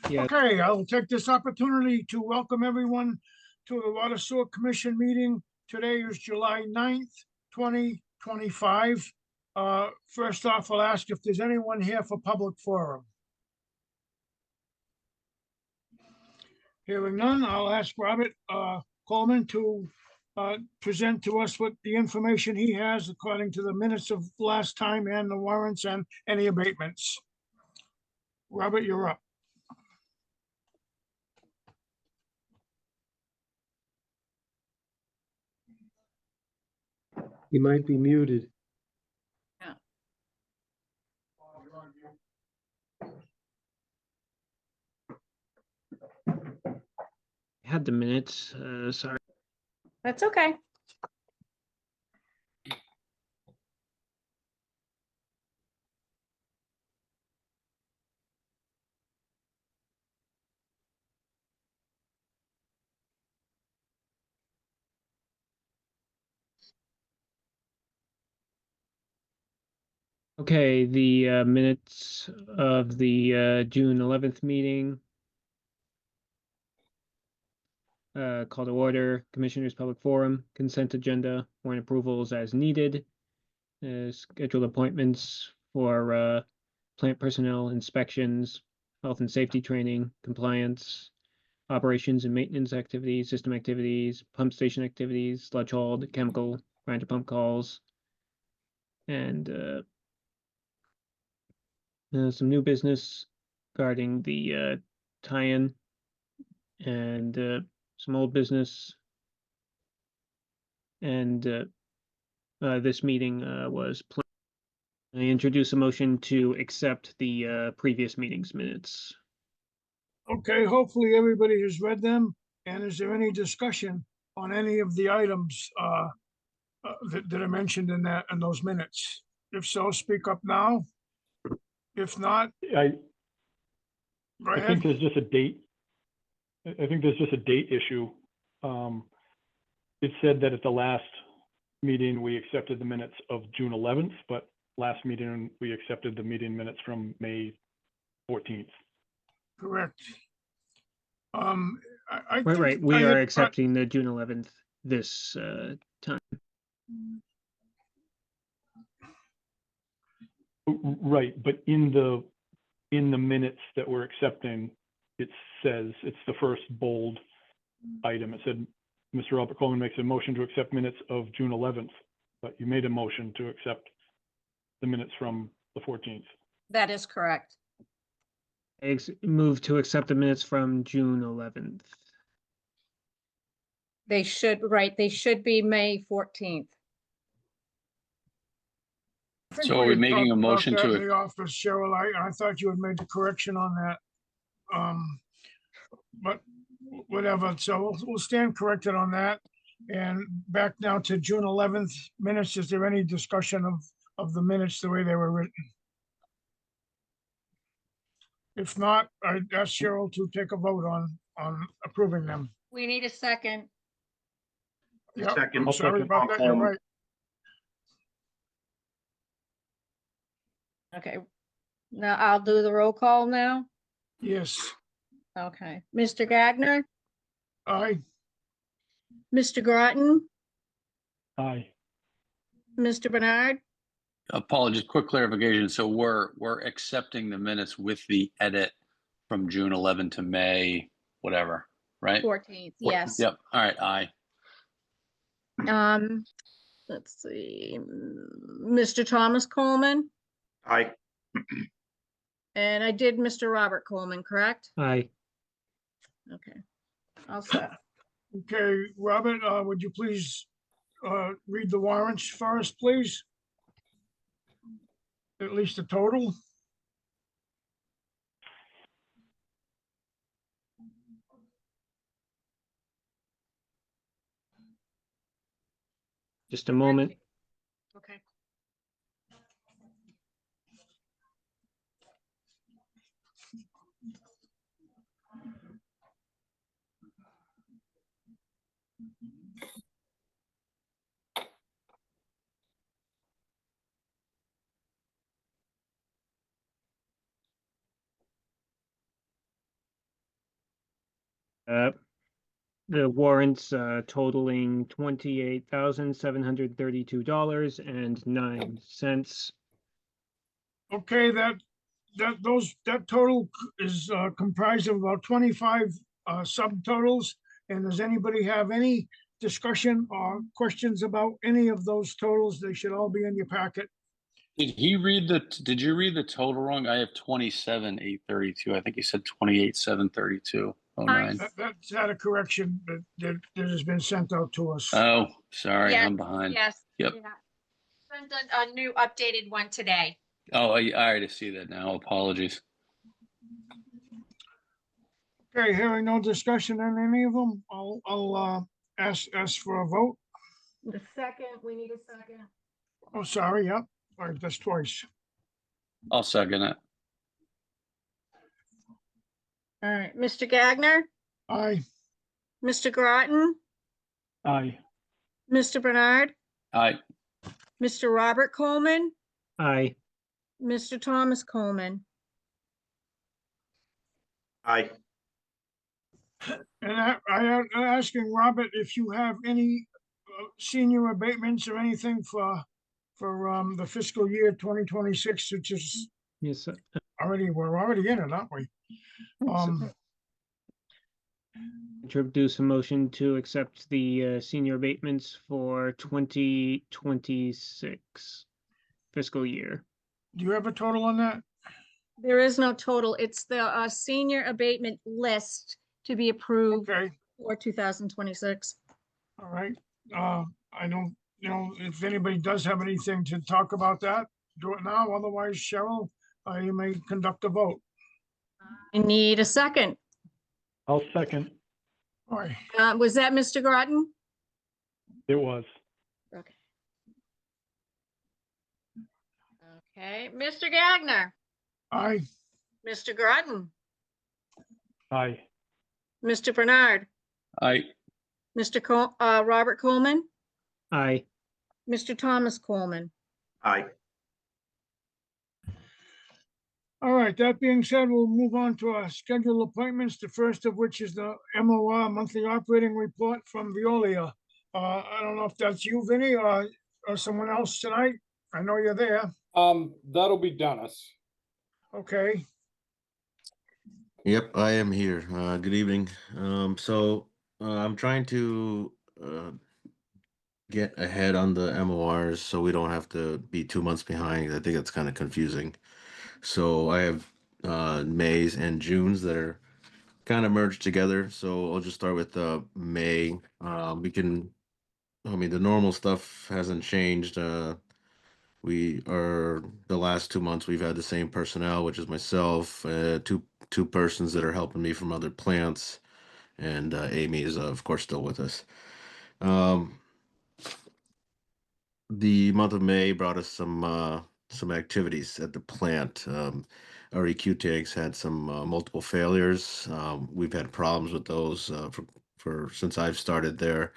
Yes. Okay, I will take this opportunity to welcome everyone to the Water Sewer Commission meeting. Today is July 9th, 2025. First off, I'll ask if there's anyone here for public forum. Hearing none, I'll ask Robert Coleman to present to us what the information he has according to the minutes of last time and the warrants and any abatements. Robert, you're up. You might be muted. I had the minutes, sorry. That's okay. Okay, the minutes of the June 11th meeting. Call to order, Commissioners' Public Forum, consent agenda, warrant approvals as needed. Scheduled appointments for plant personnel, inspections, health and safety training, compliance, operations and maintenance activities, system activities, pump station activities, sludge hauled, chemical, grinder pump calls, and some new business regarding the tie-in, and some old business. And this meeting was planned. I introduce a motion to accept the previous meeting's minutes. Okay, hopefully everybody has read them. And is there any discussion on any of the items that are mentioned in those minutes? If so, speak up now. If not, I go think ahead. there's just a date. I think there's just a date issue. It said that at the last meeting, we accepted the minutes of June 11th, but last meeting, we accepted the meeting minutes from May 14th. Correct. Right. We are accepting the June 11th this time. Right, but in the minutes that we're accepting, it says, it's the first bold item. It said, Mr. Robert Coleman makes a motion to accept minutes of June 11th, but you made a motion to accept the minutes from the 14th. That is correct. Move to accept the minutes from June 11th. They should, right, they should be May 14th. I think So are we we had making talked a about motion that to in the office, Cheryl. I thought you had made the correction on that. But whatever, so we'll stand corrected on that. And back now to June 11th minutes. Is there any discussion of the minutes the way they were written? If not, I ask Cheryl to take a vote on approving them. We need a second. Yep, Second. I'm sorry about that, you're right. Okay. Now I'll do the roll call now. Yes, Okay. Mr. Gagner, aye. Mr. Groton, Aye. Mr. Bernard, Apologies, quick clarification. So we're accepting the minutes with the edit from June 11 to May, whatever, right? 14th, yes. Yep. All right. Aye. Let's see, Mr. Thomas Coleman, Aye. and I did Mr. Robert Coleman, correct? Aye. Okay. All set. Okay, Robert, would you please read the warrants for us, please? At least the total. Just a moment. Okay. The warrants totaling $28,732.09. Okay, that total is comprised of about 25 subtotals. And does anybody have any discussion or questions about any of those totals? They should all be in your packet. Did you read the total wrong? I have 27,832. I think he said 28,732.09. That's had a correction that has been sent out to us. Oh, sorry, Yes, I'm behind. Yes. Yep. yeah. Sent a new updated one today. Oh, I already see that now. Apologies. Okay, hearing no discussion on any of them, I'll ask for a vote. The second, we need a second. Oh, sorry, yep, all right, that's twice. I'll second it. All right, Mr. Gagner, Aye, Mr. Groton, Aye. Mr. Bernard, Aye. Mr. Robert Coleman, Aye. Mr. Thomas Coleman. Aye. and I'm asking Robert if you have any senior abatements or anything for the fiscal year 2026, which is Yes, we're already in it, aren't we? introduce a motion to accept the senior abatements for 2026 fiscal year. Do you have a total on that? There is no total. It's the senior abatement list to be approved Okay, for 2026. all right. I don't, if anybody does have anything to talk about that, do it now. Otherwise, Cheryl, you may conduct a vote. I need a second. I'll second. All right, Was that Mr. Groton? It was. Okay. Okay, Mr. Gagner, aye, Mr. Groton, Aye. Mr. Bernard, Aye. Robert Coleman, Aye. Mr. Thomas Coleman. Aye. all right. That being said, we'll move on to our scheduled appointments, the first of which is the MOR monthly operating report from Veolia. I don't know if that's you, Vinny, or someone else tonight. I know you're there. That'll be Dennis. Okay, Yep, I am here. Good evening. I'm trying to get ahead on the MORs so we don't have to be 2 months behind. I think it's kind of confusing. So I have May's and June's that are kind of merged together. So I'll just start with May. The normal stuff hasn't changed. The last 2 months we've had the same personnel, which is myself, two persons that are helping me from other plants, and Amy is of course still with us. The month of May brought us some activities at the plant. Our EQ tanks had some multiple failures. We've had problems with those for since I've started there.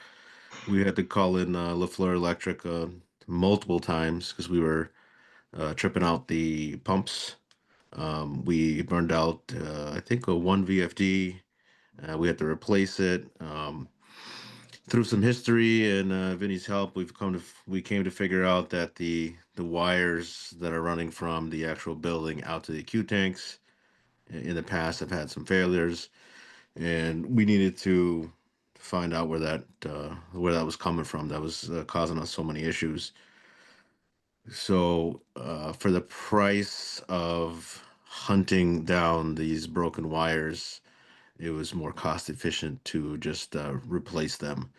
We had to call in LaFleur Electric multiple times because we were tripping out the pumps. We burned out, I think, one VFD. We had to replace it. Through some history and Vinny's help, we came to figure out that the wires that are running from the actual building out to the Q tanks in the past have had some failures, and we needed to find out where that was coming from. That was causing us so many issues. So for the price of hunting down these broken wires, it was more cost efficient to just replace them.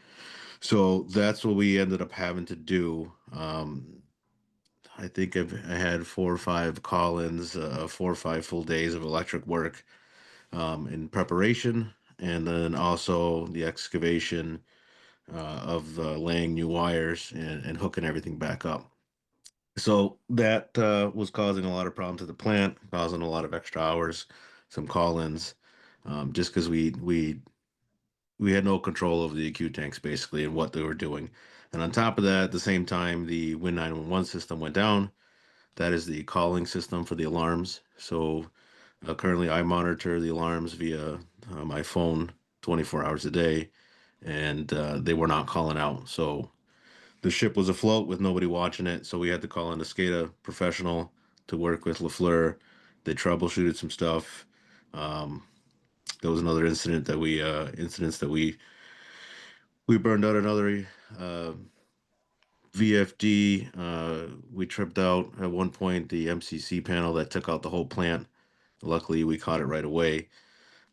So that's what we ended up having to do. I think I had 4 or 5 call-ins, 4 or 5 full days of electric work in preparation, and then also the excavation of laying new wires and hooking everything back up. So that was causing a lot of problems at the plant, causing a lot of extra hours, some call-ins, just because we had no control over the EQ tanks basically and what they were doing. And on top of that, at the same time, the Win 911 system went down. That is the calling system for the alarms. So currently I monitor the alarms via my phone 24 hours a day, and they were not calling out. So the ship was afloat with nobody watching it. So we had to call in a SCADA professional to work with Lafleur. They troubleshooted some stuff. There was another incident that we burned out another VFD. We tripped out at one point the MCC panel that took out the whole plant. Luckily, we caught it right away,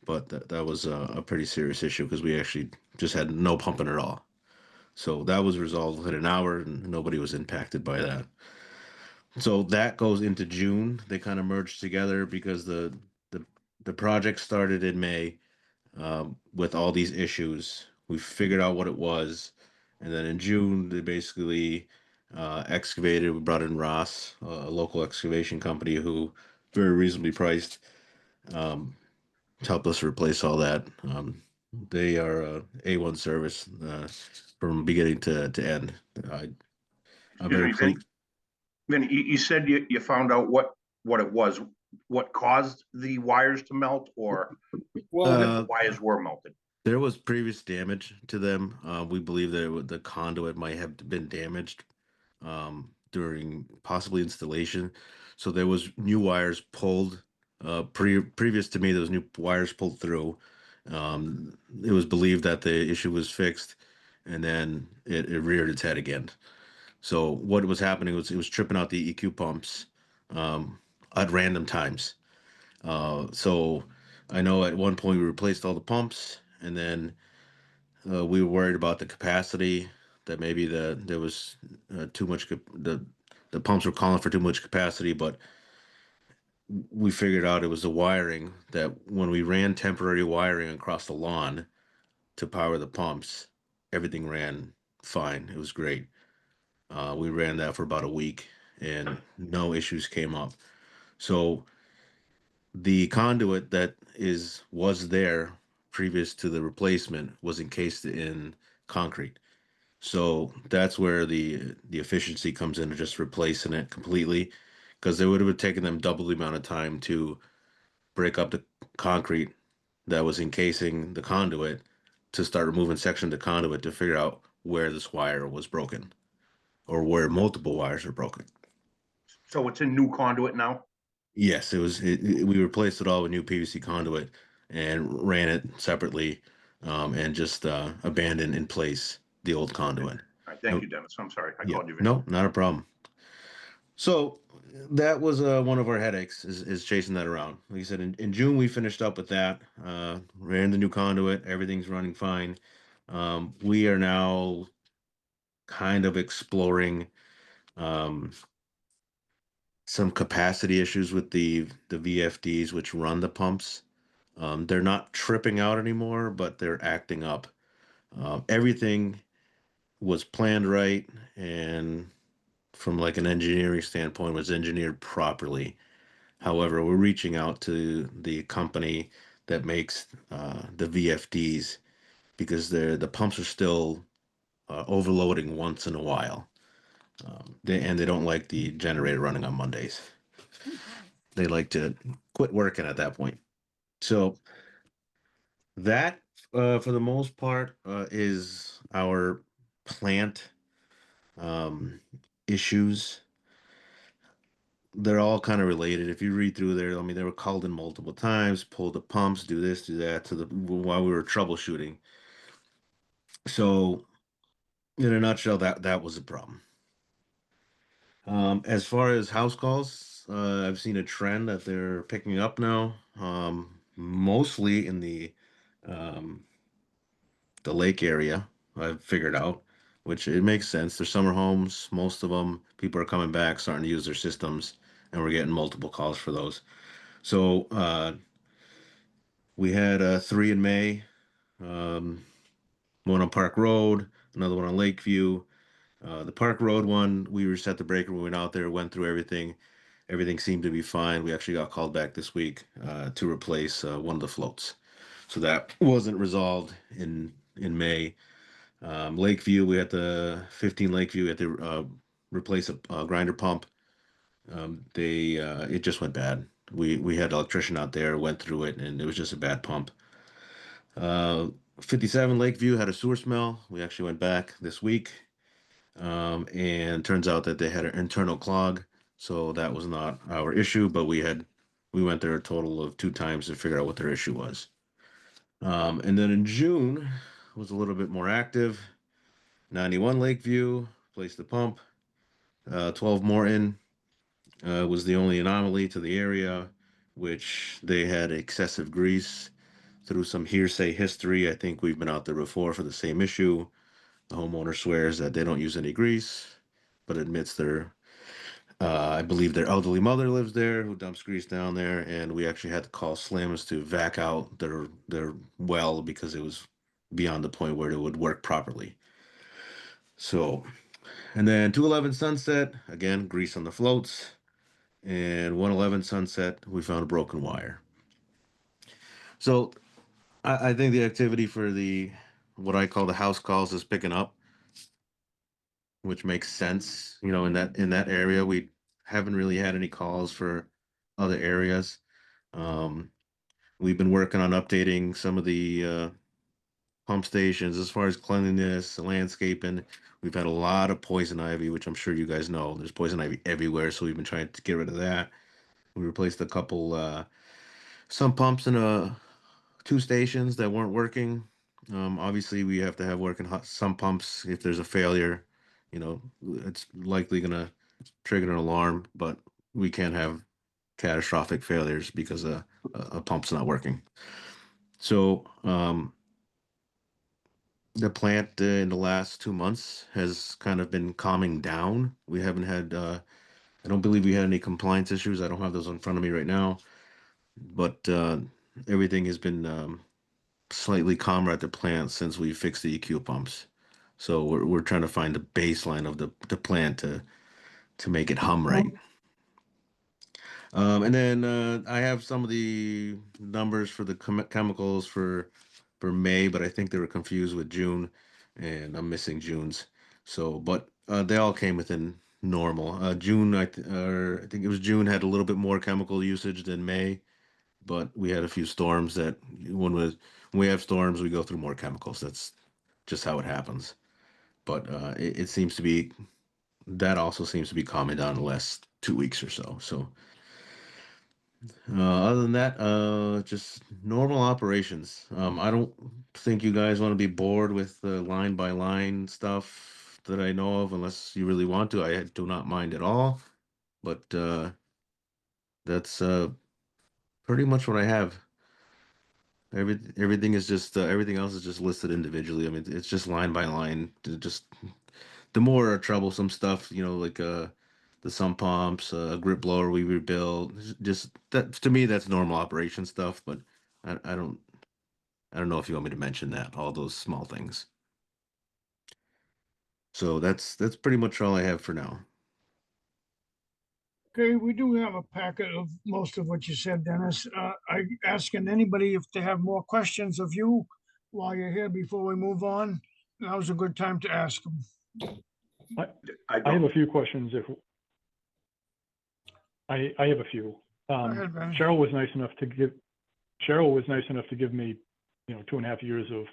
but that was a pretty serious issue because we actually just had no pumping at all. So that was resolved within an hour, and nobody was impacted by that. So that goes into June. They kind of merged together because the project started in May with all these issues. We figured out what it was, and then in June they basically excavated. We brought in Ross, a local excavation company who very reasonably priced, to help us replace all that. They are a A1 service from beginning to end. I'm Excuse very me, pleased. Vinny, you said you found out what it was, what caused the wires to melt, or Well, that the wires were melted? There was previous damage to them. We believe that the conduit might have been damaged during possibly installation. So there was new wires pulled. Previous to me, there was new wires pulled through. It was believed that the issue was fixed, and then it reared its head again. So what was happening was it was tripping out the EQ pumps at random times. So I know at one point we replaced all the pumps, and then we were worried about the capacity, that maybe there was too much. The pumps were calling for too much capacity, but we figured out it was the wiring, that when we ran temporary wiring across the lawn to power the pumps, everything ran fine. It was great. We ran that for about a week, and no issues came up. So the conduit that was there previous to the replacement was encased in concrete. So that's where the efficiency comes in, of just replacing it completely, because it would have taken them double the amount of time to break up the concrete that was encasing the conduit to start removing sections of the conduit to figure out where this wire was broken or where multiple wires are broken. So it's a new conduit now? Yes, it was. We replaced it all with new PVC conduit and ran it separately, and just abandoned in place the old conduit. All right, thank you, Dennis. I'm sorry. I Yeah, called you Vinny. no, not a problem. So that was one of our headaches, is chasing that around. Like I said, in June we finished up with that. Ran the new conduit. Everything's running fine. We are now kind of exploring some capacity issues with the VFDs, which run the pumps. They're not tripping out anymore, but they're acting up. Everything was planned right, and from like an engineering standpoint, was engineered properly. However, we're reaching out to the company that makes the VFDs, because the pumps are still overloading once in a while. They don't like the generator running on Mondays. They like to quit working at that point. So that, for the most part, is our plant issues. They're all kind of related. If you read through there, I mean, they were called in multiple times, pull the pumps, do this, do that, while we were troubleshooting. So, in a nutshell, that was a problem. As far as house calls, I've seen a trend that they're picking up now, mostly in the lake area. I've figured out, which it makes sense. They're summer homes, most of them. People are coming back, starting to use their systems, and we're getting multiple calls for those. So we had 3 in May, one on Park Road, another one on Lakeview. The Park Road one, we reset the breaker, we went out there, went through everything. Everything seemed to be fine. We actually got called back this week to replace one of the floats. So that wasn't resolved in May. Lakeview, we had the 15 Lakeview, we had to replace a grinder pump. It just went bad. We had an electrician out there, went through it, and it was just a bad pump. Uh, 57 Lakeview had a sewer smell. We actually went back this week. And turns out that they had an internal clog. So that was not our issue, but we went there a total of 2 times to figure out what their issue was. And then in June was a little bit more active. 91 Lakeview placed the pump. 12 Morton was the only anomaly to the area, which they had excessive grease. Through some hearsay history, I think we've been out there before for the same issue. The homeowner swears that they don't use any grease, but admits I believe their elderly mother lives there who dumps grease down there, and we actually had to call Slims to vac out their well because it was beyond the point where it would work properly. So, and then 211 Sunset, again, grease on the floats, and 111 Sunset, we found a broken wire. So, I think the activity for the what I call the house calls is picking up, which makes sense. You know, in that area, we haven't really had any calls for other areas. Um, we've been working on updating some of the pump stations as far as cleanliness, landscaping. We've had a lot of poison ivy, which I'm sure you guys know. There's poison ivy everywhere, so we've been trying to get rid of that. We replaced a couple some pumps in 2 stations that weren't working. Obviously, we have to have working some pumps. If there's a failure, you know, it's likely gonna trigger an alarm, but we can't have catastrophic failures because a pump's not working. So the plant in the last 2 months has kind of been calming down. We haven't had, I don't believe we had any compliance issues. I don't have those in front of me right now, but everything has been slightly calmer at the plant since we fixed the EQ pumps. So we're trying to find the baseline of the plant to make it hum right. And then I have some of the numbers for the chemicals for May, but I think they were confused with June, and I'm missing June's. So, but they all came within normal. June, I think it was June had a little bit more chemical usage than May, but we had a few storms that when we have storms, we go through more chemicals. That's just how it happens. But it seems to be that also seems to be calming down the last 2 weeks or so. So. Other than that, just normal operations. I don't think you guys want to be bored with the line by line stuff that I know of, unless you really want to. I do not mind at all, but that's pretty much what I have. Everything is just everything else is just listed individually. I mean, it's just line by line. Just the more troublesome stuff, you know, like the sump pumps, grip blower we rebuilt. Just that to me, that's normal operation stuff. But I don't know if you want me to mention that, all those small things. So that's pretty much all I have for now. Okay, we do have a packet of most of what you said, Dennis. I asking anybody if they have more questions of you while you're here before we move on. Now's a good time to ask them. I I have don't, a few questions if I have a few. ahead, Ben. Cheryl was nice enough to give me, 2.5 years of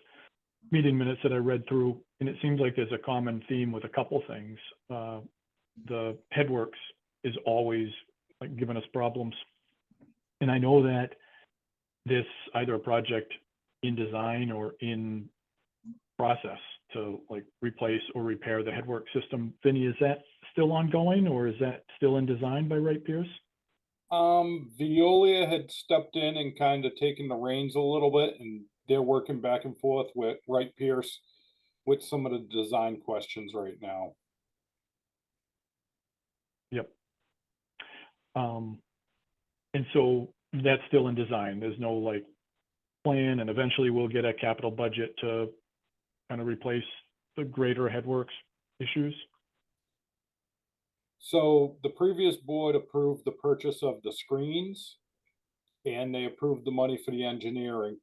meeting minutes that I read through, and it seems like there's a common theme with a couple things. The headworks is always like giving us problems. And I know that this either a project in design or in process to like replace or repair the headwork system. Vinny, is that still ongoing or is that still in design by Wright Pierce? Veolia had stepped in and kind of taken the reins a little bit, and they're working back and forth with Wright Pierce with some of the design questions right now. Yep. And so that's still in design. There's no like plan, and eventually we'll get a capital budget to kind of replace the greater headworks issues. So the previous board approved the purchase of the screens, and they approved the money for the engineering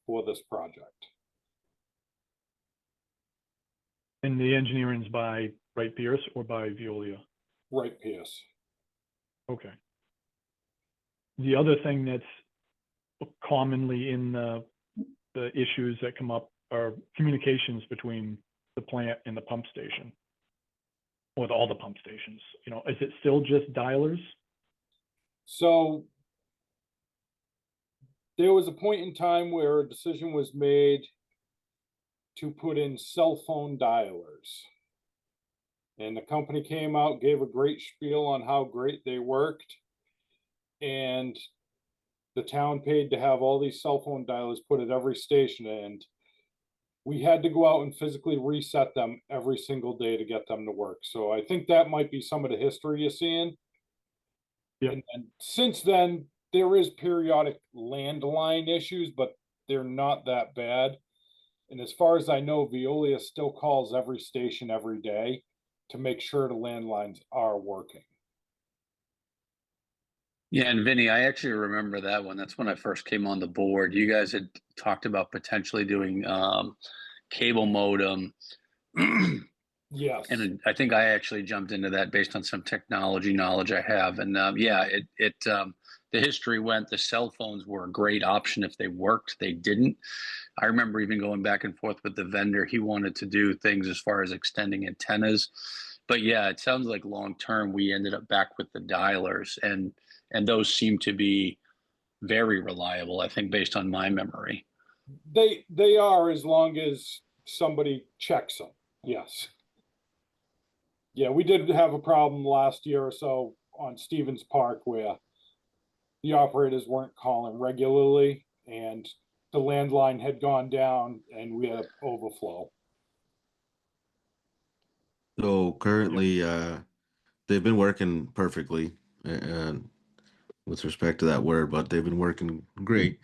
for this project. And the engineering's by Wright Pierce or by Veolia? Wright Pierce. Okay. The other thing that's commonly in the the issues that come up are communications between the plant and the pump station. With all the pump stations, you know, is it still just dialers? So there was a point in time where a decision was made to put in cell phone dialers. And the company came out, gave a great spiel on how great they worked. And the town paid to have all these cell phone dialers put at every station, and we had to go out and physically reset them every single day to get them to work. So I think that might be some of the history you're seeing. Yep. And since then, there is periodic landline issues, but they're not that bad. And as far as I know, Veolia still calls every station every day to make sure the landlines are working. Yeah, and Vinny, I actually remember that one. That's when I first came on the board. You guys had talked about potentially doing cable modem. Yes. And I think I actually jumped into that based on some technology knowledge I have. And yeah, the history went, the cell phones were a great option if they worked. They didn't. I remember even going back and forth with the vendor. He wanted to do things as far as extending antennas. But yeah, it sounds like long term, we ended up back with the dialers, and those seem to be very reliable, I think, based on my memory. They are, as long as somebody checks them. Yes. Yeah, we did have a problem last year or so on Stevens Park where the operators weren't calling regularly and the landline had gone down and we had overflow. So currently, they've been working perfectly, with respect to that word, but they've been working great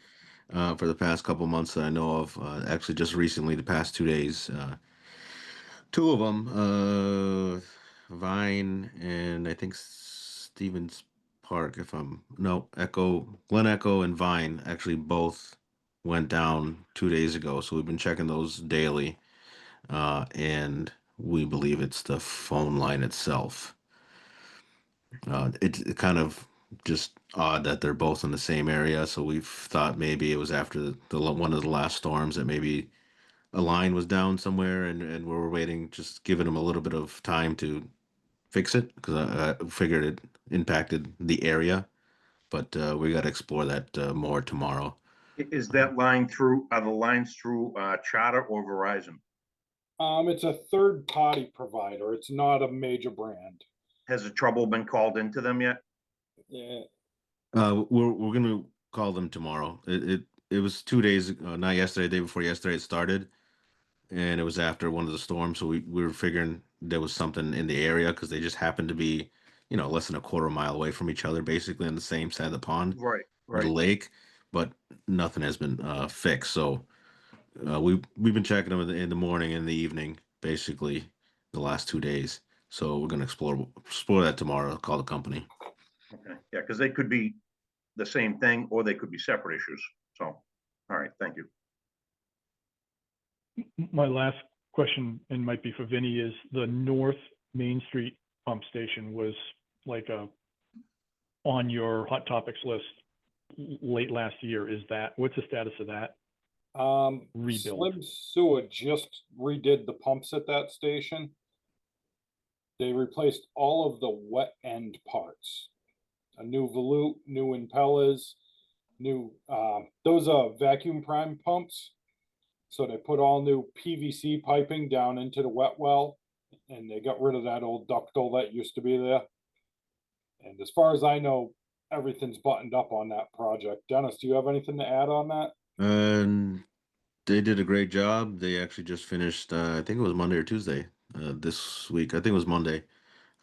for the past couple months that I know of. Actually, just recently, the past 2 days, two of them, Vine and I think Stevens Park, if I'm no Glen Echo and Vine actually both went down 2 days ago. So we've been checking those daily, and we believe it's the phone line itself. It's kind of just odd that they're both in the same area. So we've thought maybe it was after one of the last storms that maybe a line was down somewhere, and we were waiting, just giving them a little bit of time to fix it because I figured it impacted the area. But we got to explore that more tomorrow. Is that line through, are the lines through Charter or Verizon? It's a third party provider. It's not a major brand. Has the trouble been called into them yet? Yeah. We're gonna call them tomorrow. It was 2 days, not yesterday, day before yesterday it started, and it was after one of the storms. So we were figuring there was something in the area because they just happened to be, less than a quarter mile away from each other, basically on the same side of the pond Right, or the right. lake, but nothing has been fixed. So we've been checking them in the morning and the evening, basically the last 2 days. So we're gonna explore that tomorrow. Call the company. Okay, yeah, because they could be the same thing or they could be separate issues. So, all right, thank you. My last question, and might be for Vinny, is the North Main Street pump station was like on your hot topics list late last year. What's the status of that? Rebuild. Slim Sewer just redid the pumps at that station. They replaced all of the wet end parts. A new volute, new impellers, those are vacuum prime pumps. So they put all new PVC piping down into the wet well, and they got rid of that old ductile that used to be there. And as far as I know, everything's buttoned up on that project. Dennis, do you have anything to add on that? And they did a great job. They actually just finished, I think it was Monday or Tuesday this week. I think it was Monday.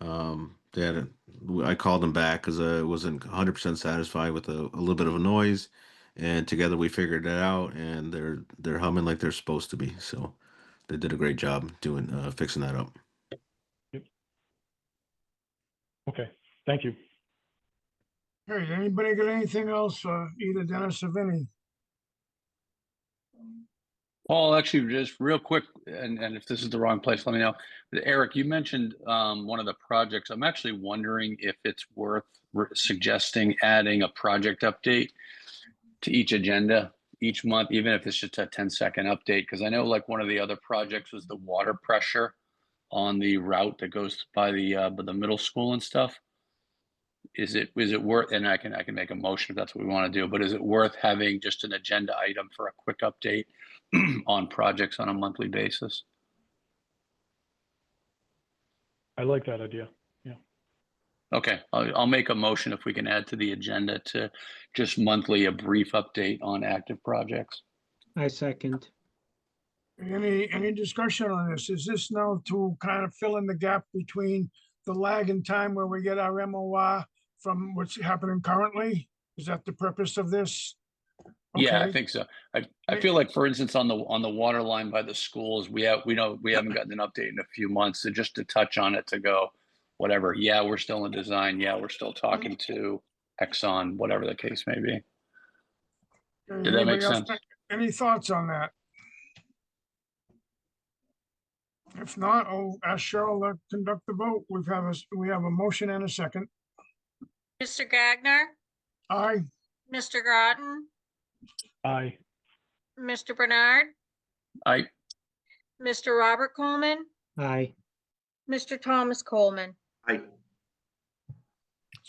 I called them back because I wasn't 100% satisfied with a little bit of a noise, and together we figured it out, and they're humming like they're supposed to be. So they did a great job doing fixing that up. Yep. Okay, thank you. Hey, anybody got anything else, either Dennis or Vinny? Paul, actually, just real quick, and if this is the wrong place, let me know. Eric, you mentioned one of the projects. I'm actually wondering if it's worth suggesting adding a project update to each agenda. each month, even if it's just a 10-second update, because I know like one of the other projects was the water pressure on the route that goes by the middle school and stuff. Is it worth, and I can make a motion if that's what we want to do, but is it worth having just an agenda item for a quick update on projects on a monthly basis? I like that idea. Okay, I'll make a motion if we can add to the agenda to just monthly, a brief update on active projects. I second. Any discussion on this? Is this now to kind of fill in the gap between the lag in time where we get our MOR from what's happening currently? Is that the purpose of this? Yeah, I Okay. think so. I feel like, for instance, on the water line by the schools, we haven't gotten an update in a few months. So just to touch on it, to go, whatever. Yeah, we're still in design. Yeah, we're still talking to Exxon, whatever the case may be. Did that make Anybody else sense? got any thoughts on that? If not, I'll ask Cheryl to conduct the vote. We have a motion and a second. Mr. Gagner, Aye. Mr. Groton, Aye. Mr. Bernard, Mr. Robert Coleman, Aye. Mr. Thomas Coleman. I,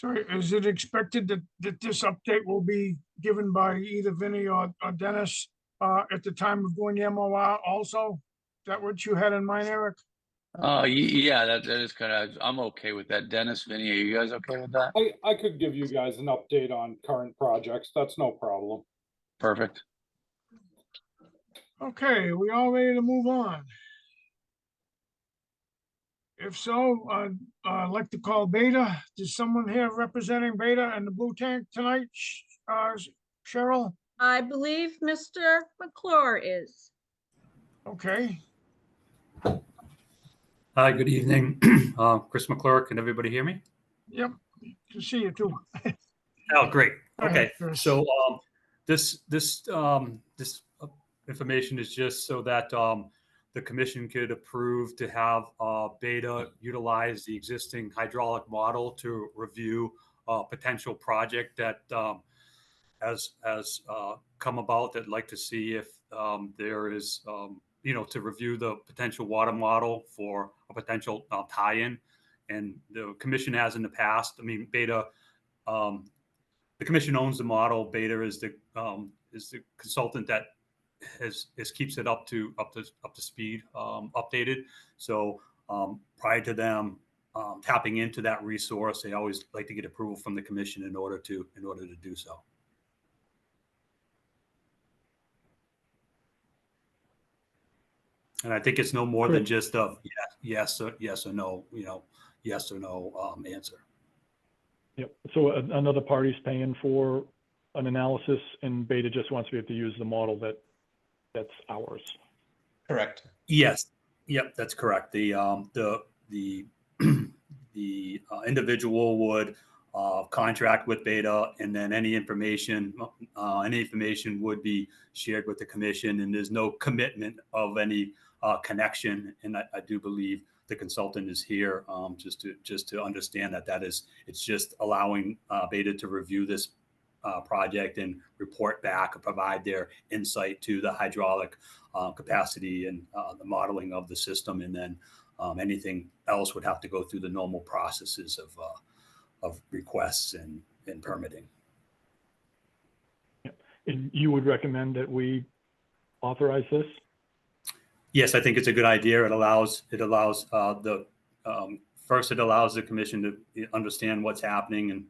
So is it expected that this update will be given by either Vinnie or Dennis at the time of doing the MOR also? Is that what you had in mind, Eric? Yeah, that is kind of, I'm okay with that. Dennis, Vinny, are you guys okay with that? I could give you guys an update on current projects. That's no problem. Perfect. Okay, we all ready to move on? If so, I'd like to call Beta. Is someone here representing Beta and the Blue Tank tonight? Cheryl? I believe Mr. McClure is. Okay, Hi, good evening. Chris McClure, can everybody hear me? yep, to see you too. Oh, great. Go ahead, Okay, Chris. so this information is just so that the commission could approve to have Beta utilize the existing hydraulic model to review a potential project that has come about. That'd like to see if there is to review the potential water model for a potential tie-in. And the commission has in the past. I mean, Beta, the commission owns the model. Beta is the consultant that keeps it up to speed, updated. So prior to them tapping into that resource, they always like to get approval from the commission in order to do so. And I think it's no more than just a yes or no, yes or no answer. Yep. So another party's paying for an analysis, and Beta just wants to be able to use the model that's ours. Correct. Yes. Yep, that's correct. The individual would contract with Beta, and then any information would be shared with the commission, and there's no commitment of any connection. And I do believe the consultant is here just to understand that it's just allowing Beta to review this project and report back or provide their insight to the hydraulic capacity and the modeling of the system, and then anything else would have to go through the normal processes of requests and permitting. Yep. And you would recommend that we authorize this? Yes, I think it's a good idea. It allows it allows the commission to understand what's happening and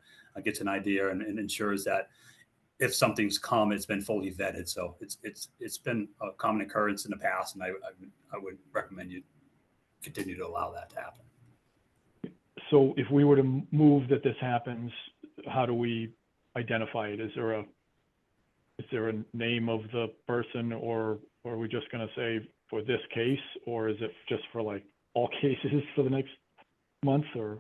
gets an idea and ensures that if something's come, it's been fully vetted. So it's been a common occurrence in the past, and I would recommend you continue to allow that to happen. So if we were to move that this happens, how do we identify it? Is there a name of the person, or are we just going to say for this case, or is it just for like all cases for the next month? Or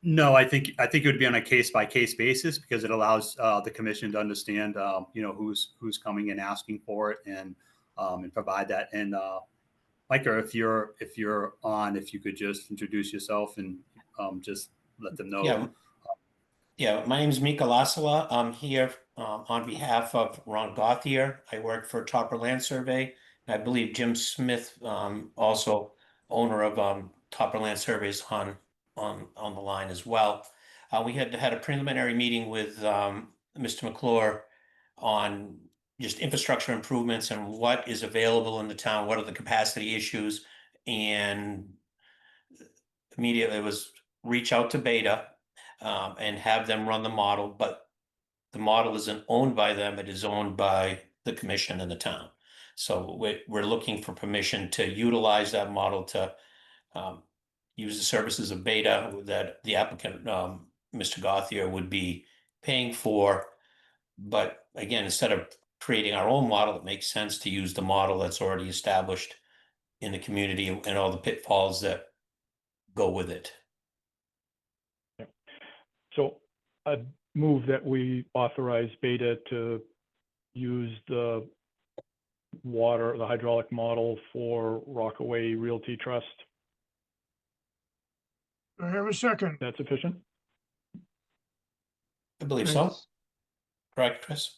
no, I think it would be on a case by case basis, because it allows the commission to understand who's coming and asking for it, and provide that. And Micah, if you're on, if you could just introduce yourself and just let them know. Yeah, my name is Mika Lasala. I'm here on behalf of Ron Gothier. I work for Topper Land Survey. I believe Jim Smith, also owner of Topper Land Surveys on the line as well. We had a preliminary meeting with Mr. McClure on just infrastructure improvements and what is available in the town, what are the capacity issues, and immediately it was reach out to Beta and have them run the model, but the model isn't owned by them, it is owned by the commission and the town. So we're looking for permission to utilize that model to use the services of Beta that the applicant, Mr. Gothier, would be paying for. But again, instead of creating our own model, it makes sense to use the model that's already established in the community and all the pitfalls that go with it. So I move that we authorize Beta to use the hydraulic model for Rockaway Realty Trust. Do I have a second? That's sufficient? I believe so. Correct, Chris?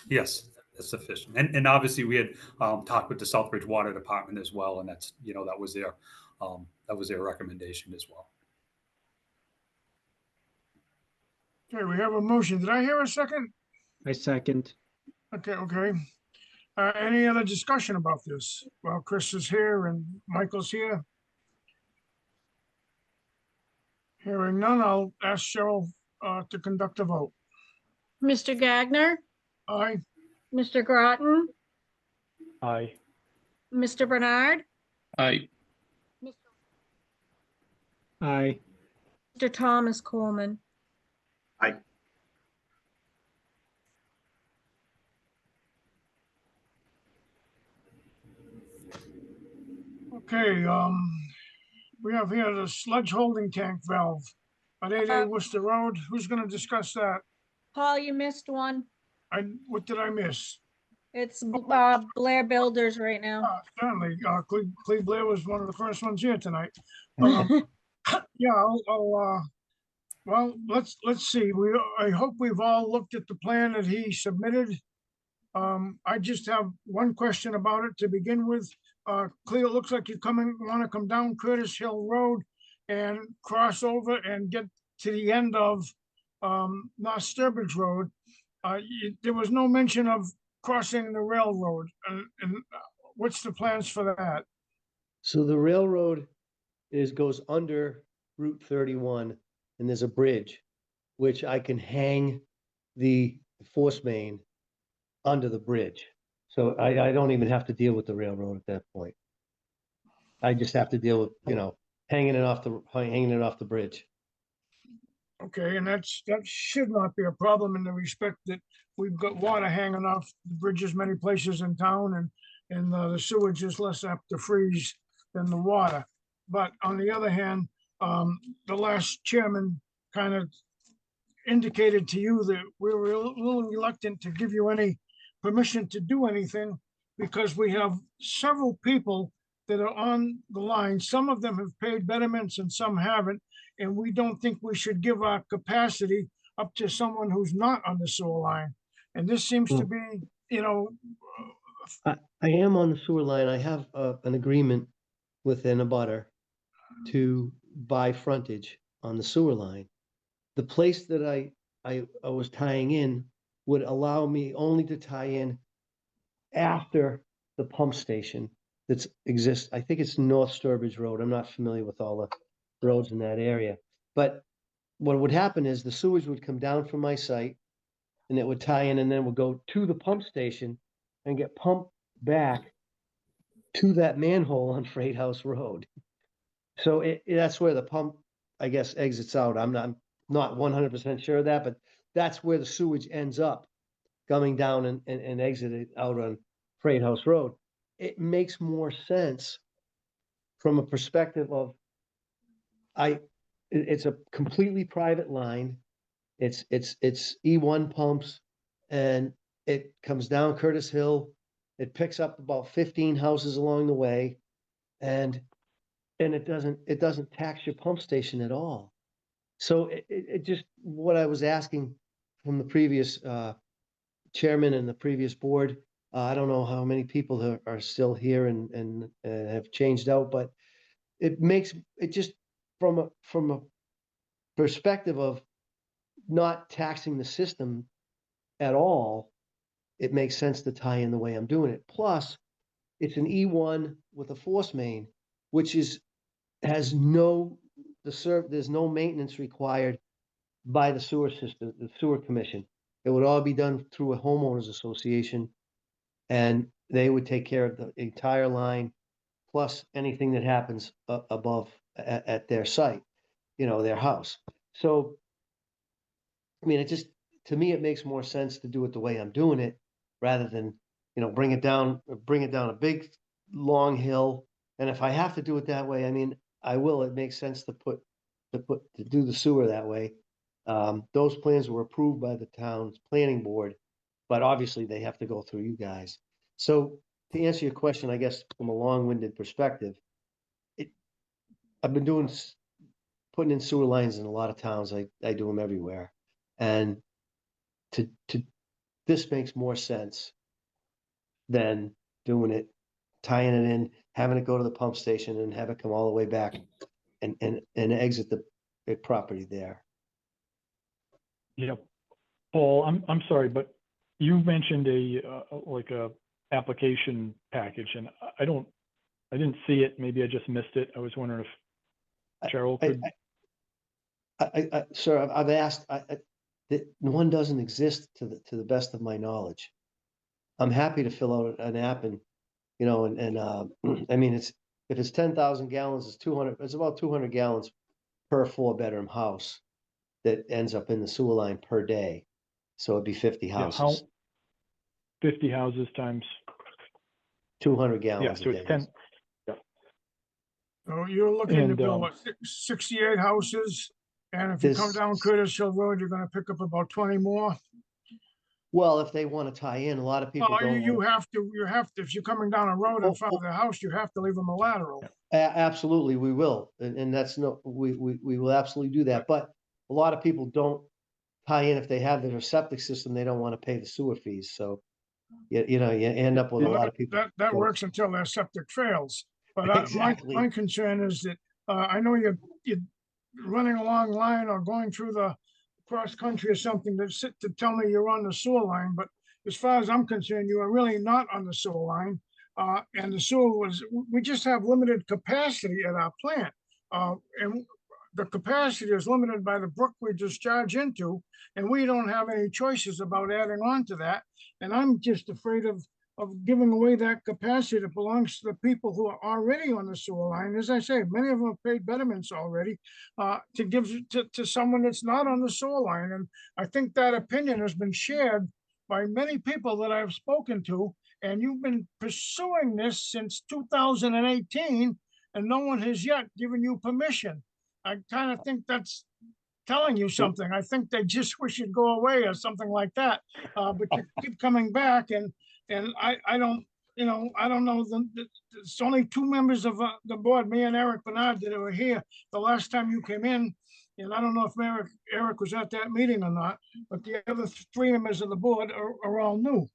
Yes, that's sufficient. And obviously we had talked with the Southbridge Water Department as well, and that's, that was their recommendation as well. Okay, we have a motion. Did I hear a second? I second. Okay. Any other discussion about this? Well, Chris is here and Michael's here. Hearing none, I'll ask Cheryl to conduct a vote. Mr. Gagner, Aye. Mr. Groton, Aye. Mr. Bernard, Aye. Aye. Mr. Thomas Coleman. Aye. Okay, we have here the sludge holding tank valve at 88 Worcester Road. Who's gonna discuss that? Paul, you missed one. What did I miss? It's Blair Builders right now. Certainly, Cleve Blair was one of the first ones here tonight. Yeah, well, let's see. I hope we've all looked at the plan that he submitted. I just have one question about it to begin with. Cleo, it looks like you want to come down Curtis Hill Road and cross over and get to the end of North Sturbridge Road. There was no mention of crossing the railroad, and what's the plans for that? So the railroad goes under Route 31, and there's a bridge, which I can hang the force main under the bridge. So I don't even have to deal with the railroad at that point. I just have to deal with, hanging it off the bridge. Okay, and that should not be a problem in the respect that we've got water hanging off the bridges many places in town, and the sewage is less apt to freeze than the water. But on the other hand, the last chairman kind of indicated to you that we were a little reluctant to give you any permission to do anything because we have several people that are on the line. Some of them have paid betterments and some haven't. And we don't think we should give our capacity up to someone who's not on the sewer line. And this seems to be, I am on the sewer line. I have an agreement with an abutter to buy frontage on the sewer line. The place that I was tying in would allow me only to tie in after the pump station that exists. I think it's North Sturbridge Road. I'm not familiar with all the roads in that area. But what would happen is the sewage would come down from my site and it would tie in and then would go to the pump station and get pumped back to that manhole on Freight House Road. So that's where the pump, I guess, exits out. I'm not 100% sure of that, but that's where the sewage ends up coming down and exiting out on Freight House Road. It makes more sense from a perspective of it's a completely private line. It's E1 pumps and it comes down Curtis Hill. It picks up about 15 houses along the way and it doesn't tax your pump station at all. So it just, what I was asking from the previous chairman and the previous board, I don't know how many people are still here and have changed out, but it makes, it just, from a perspective of not taxing the system at all, it makes sense to tie in the way I'm doing it. Plus, it's an E1 with a force main, which has no, there's no maintenance required by the sewer system, the sewer commission. It would all be done through a homeowners association, and they would take care of the entire line, plus anything that happens above at their site, their house. So, I mean, to me, it makes more sense to do it the way I'm doing it, rather than, bring it down a big, long hill. And if I have to do it that way, I mean, I will. It makes sense to do the sewer that way. Those plans were approved by the town's planning board, but obviously they have to go through you guys. So to answer your question, I guess from a long-winded perspective, I've been putting in sewer lines in a lot of towns. I do them everywhere. And this makes more sense than doing it, tying it in, having it go to the pump station and have it come all the way back and exit the property there. Yep. Paul, I'm sorry, but you mentioned like a application package, and I didn't see it. Maybe I just missed it. I was wondering if Cheryl could. Sir, I've asked, that one doesn't exist to the best of my knowledge. I'm happy to fill out an app and, I mean, if it's 10,000 gallons, it's about 200 gallons per 4-bedroom house that ends up in the sewer line per day. So it'd be 50 houses. 50 houses times 200 gallons so a day. it's 10. So you're looking to And, build what, 68 houses, and if you come This- down Curtis Hill Road, you're gonna pick up about 20 more? Well, if they want to tie in, a lot of people Oh, don't. you have to, if you're coming down a road in front of the house, you have to leave them a lateral. Absolutely, we will. And that's we will absolutely do that. But a lot of people don't tie in if they have their septic system, they don't want to pay the sewer fees. So, you end up with a Well, lot of people. That works until their septic fails. But Exactly. my concern is that, I know you're running along line or going through the cross country or something to tell me you're on the sewer line, but as far as I'm concerned, you are really not on the sewer line. And the sewer we just have limited capacity at our plant. And the capacity is limited by the brook we discharge into, and we don't have any choices about adding on to that. And I'm just afraid of giving away that capacity that belongs to the people who are already on the sewer line. As I say, many of them have paid betterments already, to give to someone that's not on the sewer line. And I think that opinion has been shared by many people that I've spoken to, and you've been pursuing this since 2018, and no one has yet given you permission. I kind of think that's telling you something. I think they just wish you'd go away or something like that. But you keep coming back, and I don't, I don't know. It's only 2 members of the board, me and Eric Bernard, that were here the last time you came in. And I don't know if Eric was at that meeting or not, but the other 3 members of the board are all new.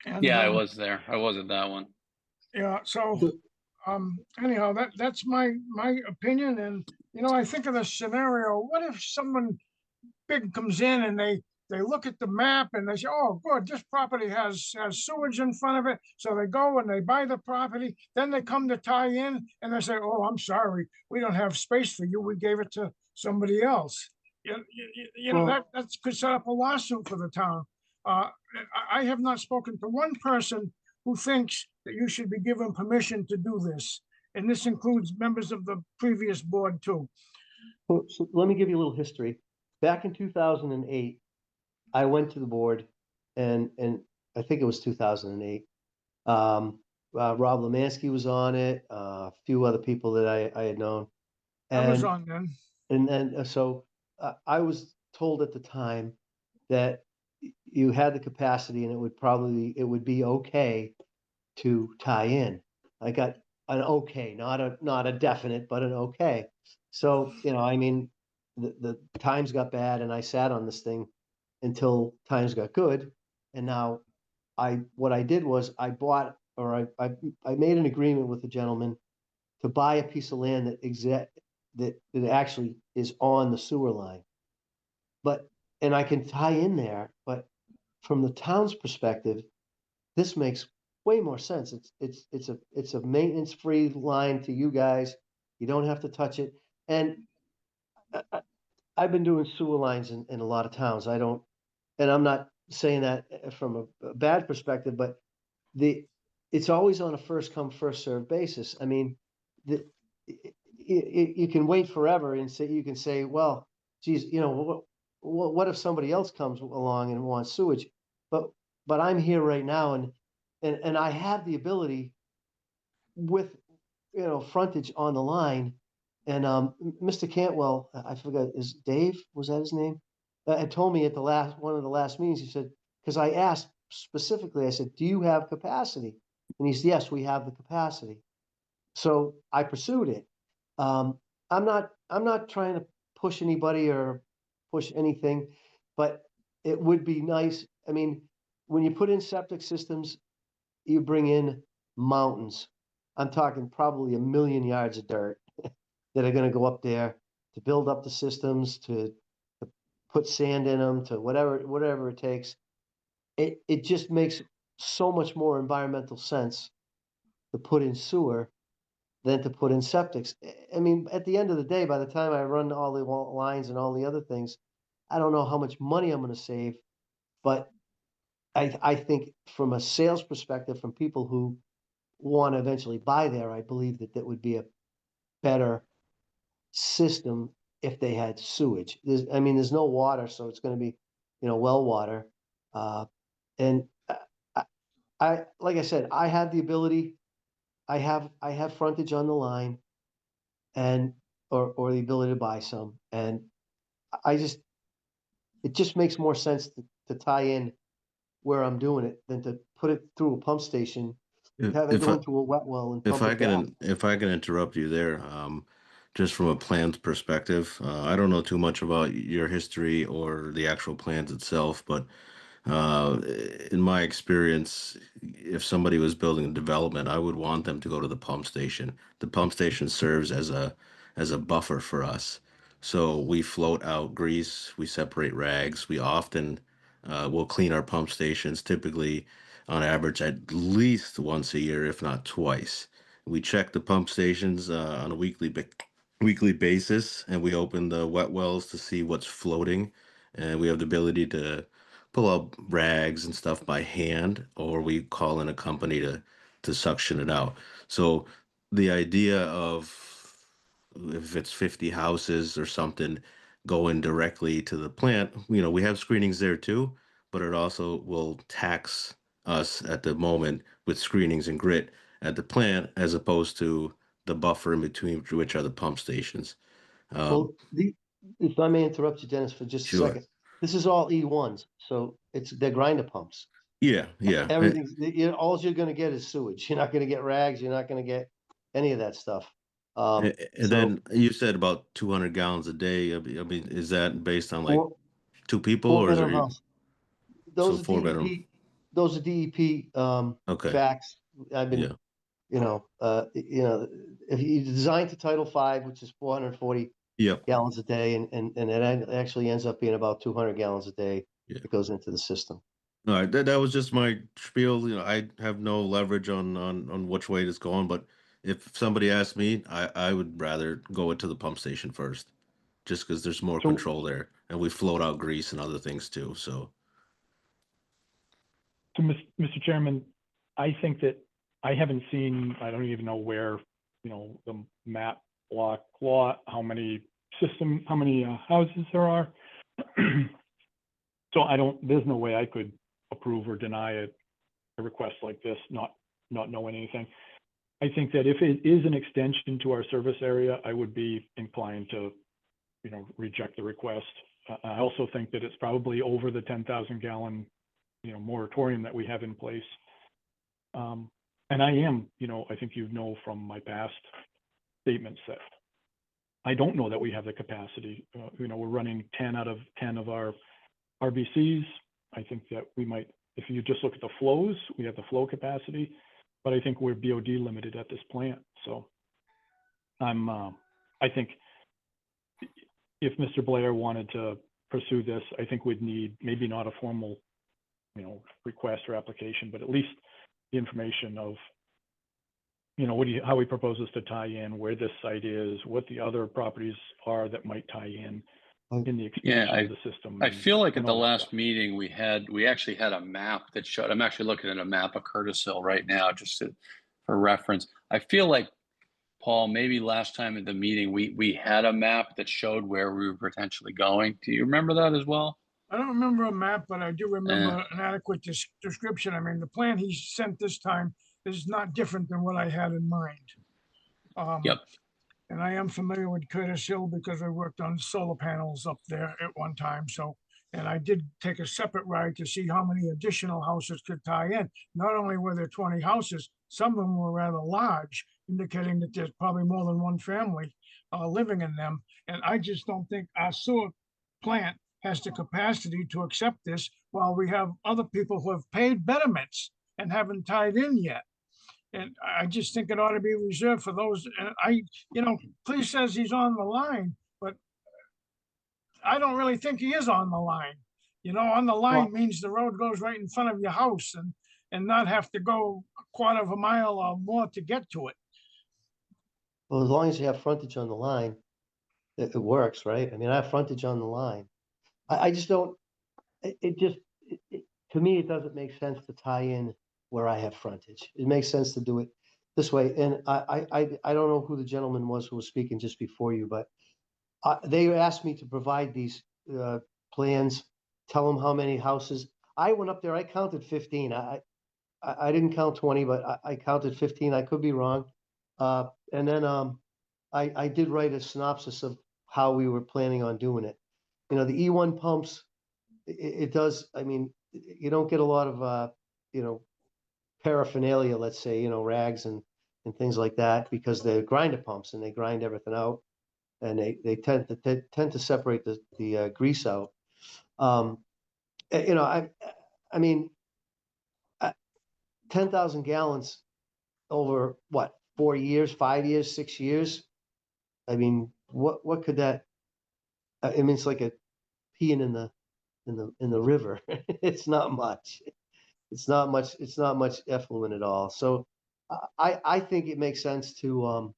And, Yeah, I was there. I was at that one. Yeah, so, anyhow, that's my opinion, and, I think of the scenario, what if someone big comes in and they look at the map and they say, oh, good, this property has sewage in front of it, so they go and they buy the property, then they come to tie in, and they say, oh, I'm sorry, we don't have space for you, we gave it to somebody else. That could set up a lawsuit for the town. I have not spoken to one person who thinks that you should be given permission to do this. And this includes members of the previous board too. So let me give you a little history. Back in 2008, I went to the board, and I think it was 2008. Rob Lemansky was on it, a few other people that I had known. I was on then. And then, so I was told at the time that you had the capacity and it would be okay to tie in. I got an okay, not a definite, but an okay. So, I mean, the times got bad and I sat on this thing until times got good. And now what I did was I bought, or I made an agreement with the gentleman to buy a piece of land that actually is on the sewer line. But, and I can tie in there, but from the town's perspective, this makes way more sense. It's a maintenance-free line to you guys. You don't have to touch it. And I've been doing sewer lines in a lot of towns. And I'm not saying that from a bad perspective, but it's always on a first come, first served basis. I mean, you can wait forever and you can say, well, geez, what if somebody else comes along and wants sewage? But I'm here right now and I have the ability with, frontage on the line. And Mr. Cantwell, I forgot, is Dave, was that his name? Had told me at one of the last meetings, he said, because I asked specifically, I said, do you have capacity? And he said, yes, we have the capacity. So I pursued it. I'm not trying to push anybody or push anything, but it would be nice. I mean, when you put in septic systems, you bring in mountains. I'm talking probably 1 million yards of dirt that are going to go up there to build up the systems, to put sand in them, to whatever it takes. It just makes so much more environmental sense to put in sewer than to put in septics. I mean, at the end of the day, by the time I run all the lines and all the other things, I don't know how much money I'm going to save, but I think from a sales perspective, from people who want to eventually buy there, I believe that would be a better system if they had sewage. There's no water, so it's going to be, well water. And like I said, I have the ability. I have frontage on the line, and or the ability to buy some, and it just makes more sense to tie in where I'm doing it than to put it through a pump station, have it If go I, into a wet well and if pump I it back. if I can interrupt you there, just from a plans perspective, I don't know too much about your history or the actual plans itself, but uh, in my experience, if somebody was building a development, I would want them to go to the pump station. The pump station serves as a buffer for us. So we float out grease, we separate rags. We often will clean our pump stations, typically on average at least once a year, if not twice. We check the pump stations on a weekly basis, and we open the wet wells to see what's floating, and we have the ability to pull out rags and stuff by hand, or we call in a company to suction it out. So the idea of, if it's 50 houses or something, going directly to the plant, we have screenings there too, but it also will tax us at the moment with screenings and grit at the plant, as opposed to the buffer in between, which are the pump stations. Well, if I may interrupt you, Dennis, for just a Sure. second, this is all E1s, so they're grinder pumps. Yeah. Everything's, all you're gonna get is sewage. You're not gonna get rags, you're not gonna get any of that stuff. And So then you said about 200 gallons a day. I mean, is that based on like four, two people, four or is bedroom there house. so Those are 4 bedroom? those are DEP, Okay, facts. I've been, yeah, if you design to Title V, which is 440 yep, gallons a day, and it actually ends up being about 200 gallons a day yeah. that goes into the system. All right, that was just my spiel. I have no leverage on which way it's going, but if somebody asked me, I would rather go into the pump station first, just because there's more So, control there, and we float out grease and other things too. So Mr. Chairman, I think that I haven't seen, I don't even know where, the map block lot, how many houses there are. So there's no way I could approve or deny a request like this, not knowing anything. I think that if it is an extension to our service area, I would be inclined to, reject the request. I also think that it's probably over the 10,000 gallon, moratorium that we have in place. And I am, I think from my past statements that I don't know that we have the capacity. You know, we're running 10 out of 10 of our RBCs. I think that we might, if you just look at the flows, we have the flow capacity, but I think we're BOD limited at this plant. So I think if Mr. Blair wanted to pursue this, I think we'd need maybe not a formal, you know, request or application, but at least the information of, you know, how he proposes to tie in, where this site is, what the other properties are that might tie in the expansion of the system. I feel like at and the all that last stuff. meeting we actually had a map that showed, I'm actually looking at a map of Curtis Hill right now, just for reference. I feel like, Paul, maybe last time at the meeting, we had a map that showed where we were potentially going. Do you remember that as well? I don't remember a map, but I do remember an adequate description. I mean, the plan he sent this time is not different than what I had in mind. Yep. And I am familiar with Curtis Hill because I worked on solar panels up there at one time, so. And I did take a separate ride to see how many additional houses could tie in. Not only were there 20 houses, some of them were rather large, indicating that there's probably more than one family living in them. And I just don't think our sewer plant has the capacity to accept this while we have other people who have paid betterments and haven't tied in yet. And I just think it ought to be reserved for those, and you know, Cleve says he's on the line, but I don't really think he is on the line. You know, on the line means the road goes right in front of your house and not have to go a quarter of a mile or more to get to it. Well, as long as you have frontage on the line, it works, right? I mean, I have frontage on the line. I just don't, to me, it doesn't make sense to tie in where I have frontage. It makes sense to do it this way. And I don't know who the gentleman was who was speaking just before you, but they asked me to provide these plans, tell them how many houses. I went up there, I counted 15. I didn't count 20, but I counted 15. I could be wrong. And then I did write a synopsis of how we were planning on doing it. You know, the E1 pumps, it does, I mean, you don't get a lot of, you know, paraphernalia, let's say, you know, rags and things like that, because they're grinder pumps and they grind everything out. And they tend to separate the grease out. You know, I mean, 10,000 gallons over what, 4 years, 5 years, 6 years? I mean, what could that? I mean, it's like a peeing in the river. It's not much. It's not much. It's not much effluent at all. So, I think it makes sense to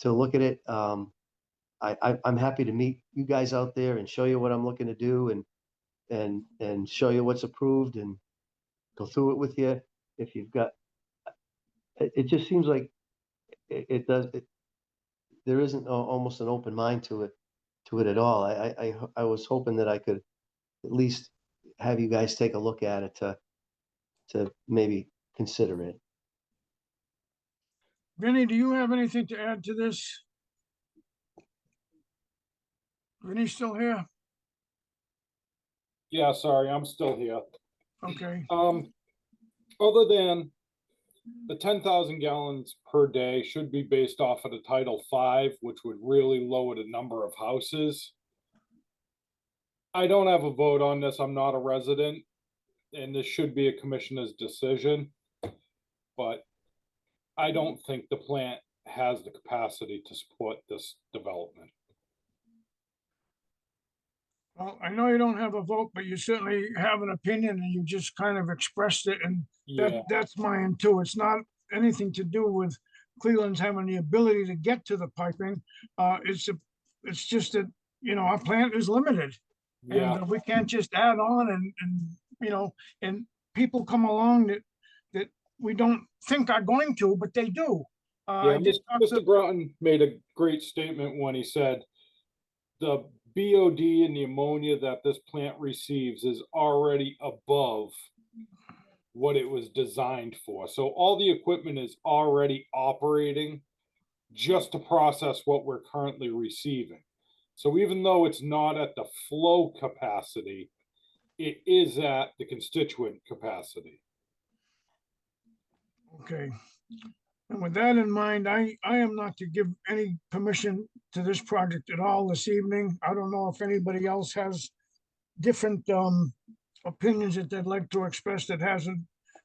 look at it. I'm happy to meet you guys out there and show you what I'm looking to do and show you what's approved and go through it with you. If you've got, it just seems like it does. There isn't almost an open mind to it at all. I was hoping that I could at least have you guys take a look at it to maybe consider it. Vinny, do you have anything to add to this? Vinny still here? Yeah, sorry, I'm still here. Okay. Other than the 10,000 gallons per day should be based off of the Title V, which would really lower the number of houses. I don't have a vote on this. I'm not a resident, and this should be a commissioner's decision. But I don't think the plant has the capacity to support this development. Well, I know you don't have a vote, but you certainly have an opinion and you just kind of expressed it, and Yeah, that's mine too. It's not anything to do with Cleveland's having the ability to get to the piping. It's just that, you know, our plant is limited. yeah. And we can't just add on and, you know, and people come along that we don't think are going to, but they do. Yeah, I did talk Mr. to- Broughton made a great statement when he said the BOD and the ammonia that this plant receives is already above what it was designed for. So all the equipment is already operating just to process what we're currently receiving. So even though it's not at the flow capacity, it is at the constituent capacity. Okay. And with that in mind, I am not to give any permission to this project at all this evening. I don't know if anybody else has different opinions that they'd like to express that hasn't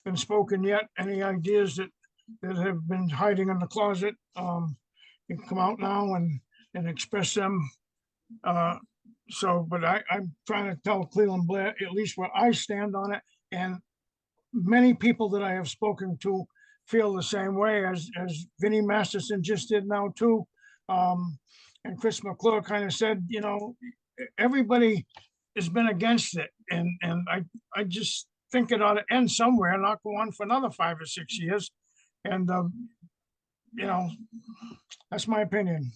been spoken yet. Any ideas that have been hiding in the closet? You can come out now and express them. But I'm trying to tell Cleveland Blair at least where I stand on it. And many people that I have spoken to feel the same way as Vinnie Masterson just did now too. And Chris McClure kind of said, you know, everybody has been against it. And I just think it ought to end somewhere, not go on for another 5 or 6 years. And, you know, that's my opinion.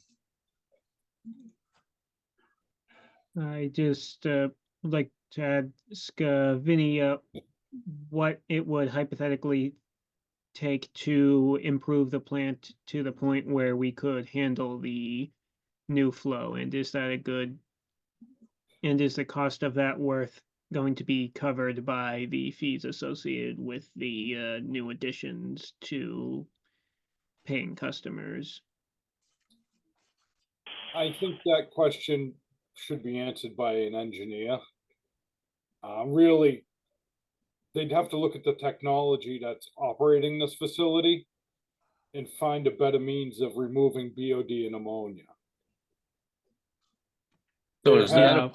I just would like to ask Vinny what it would hypothetically take to improve the plant to the point where we could handle the new flow, and is that a good, and is the cost of that going to be covered by the fees associated with the new additions to paying customers? I think that question should be answered by an engineer. Really, they'd have to look at the technology that's operating this facility and find a better means of removing BOD and ammonia. So is that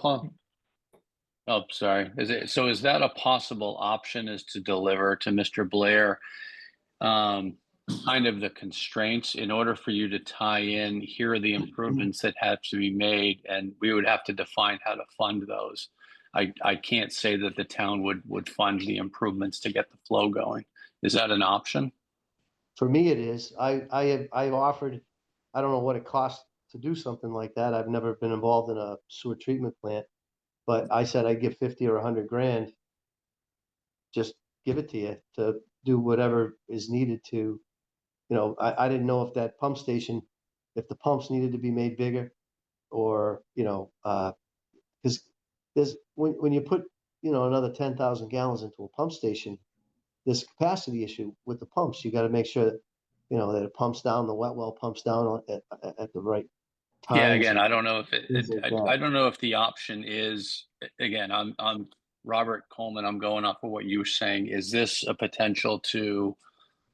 oh, sorry. Is that a possible option, is to deliver to Mr. Blair kind of the constraints in order for you to tie in, here are the improvements that have to be made, and we would have to define how to fund those. I can't say that the town would fund the improvements to get the flow going. Is that an option? For me, it is. I've offered, I don't know what it costs to do something like that. I've never been involved in a sewer treatment plant, but I said I'd give 50 or 100 grand. Just give it to you to do whatever is needed to, you know, I didn't know if that pump station, if the pumps needed to be made bigger, or, you know, because there's, when you put, you know, another 10,000 gallons into a pump station, there's a capacity issue with the pumps. You got to make sure that, you know, that it pumps down, the wet well pumps down at the right time. Yeah, again, I don't know if I don't know if the option is, again, I'm Robert Coleman, I'm going off of what you were saying. Is this a potential to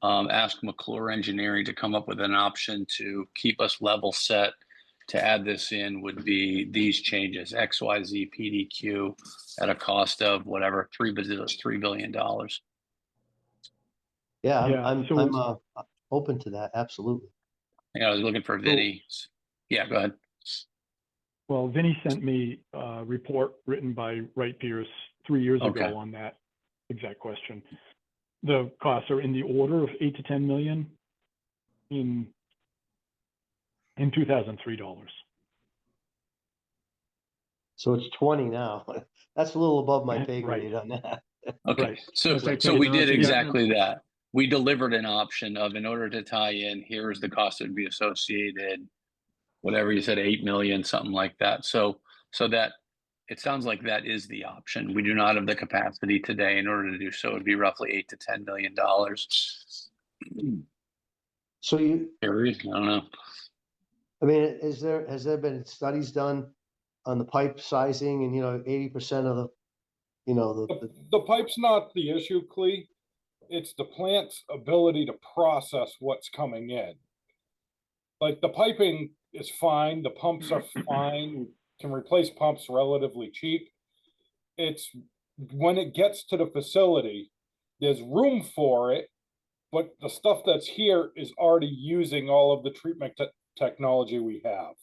ask McClure Engineering to come up with an option to keep us level set, to add this in would be these changes, XYZ PDQ at a cost of whatever, $3 billion. Yeah, Yeah, I'm open to that. Absolutely. Yeah, I was looking for Vinny. Yeah, go ahead. Well, Vinny sent me a report written by Wright Pierce 3 years Okay. ago on that exact question. The costs are in the order of $8 to $10 million in 2003 dollars. So it's 20 now. That's a little above my pay Right. grade on that. Okay, Right. so That's like so we did technology. exactly that. We delivered an option of, in order to tie in, here's the cost that would be associated, whatever you said, 8 million, something like that. So that it sounds like that is the option. We do not have the capacity today. In order to do so, it would be roughly $8 to $10 million. So you, I don't know. I mean, has there been studies done on the pipe sizing, and, you know, 80% of the, you know, The pipe's not the issue, Clea. It's the plant's ability to process what's coming in. Like, the piping is fine, the pumps are fine, we can replace pumps relatively cheap. It's when it gets to the facility, there's room for it, but the stuff that's here is already using all of the treatment technology we have.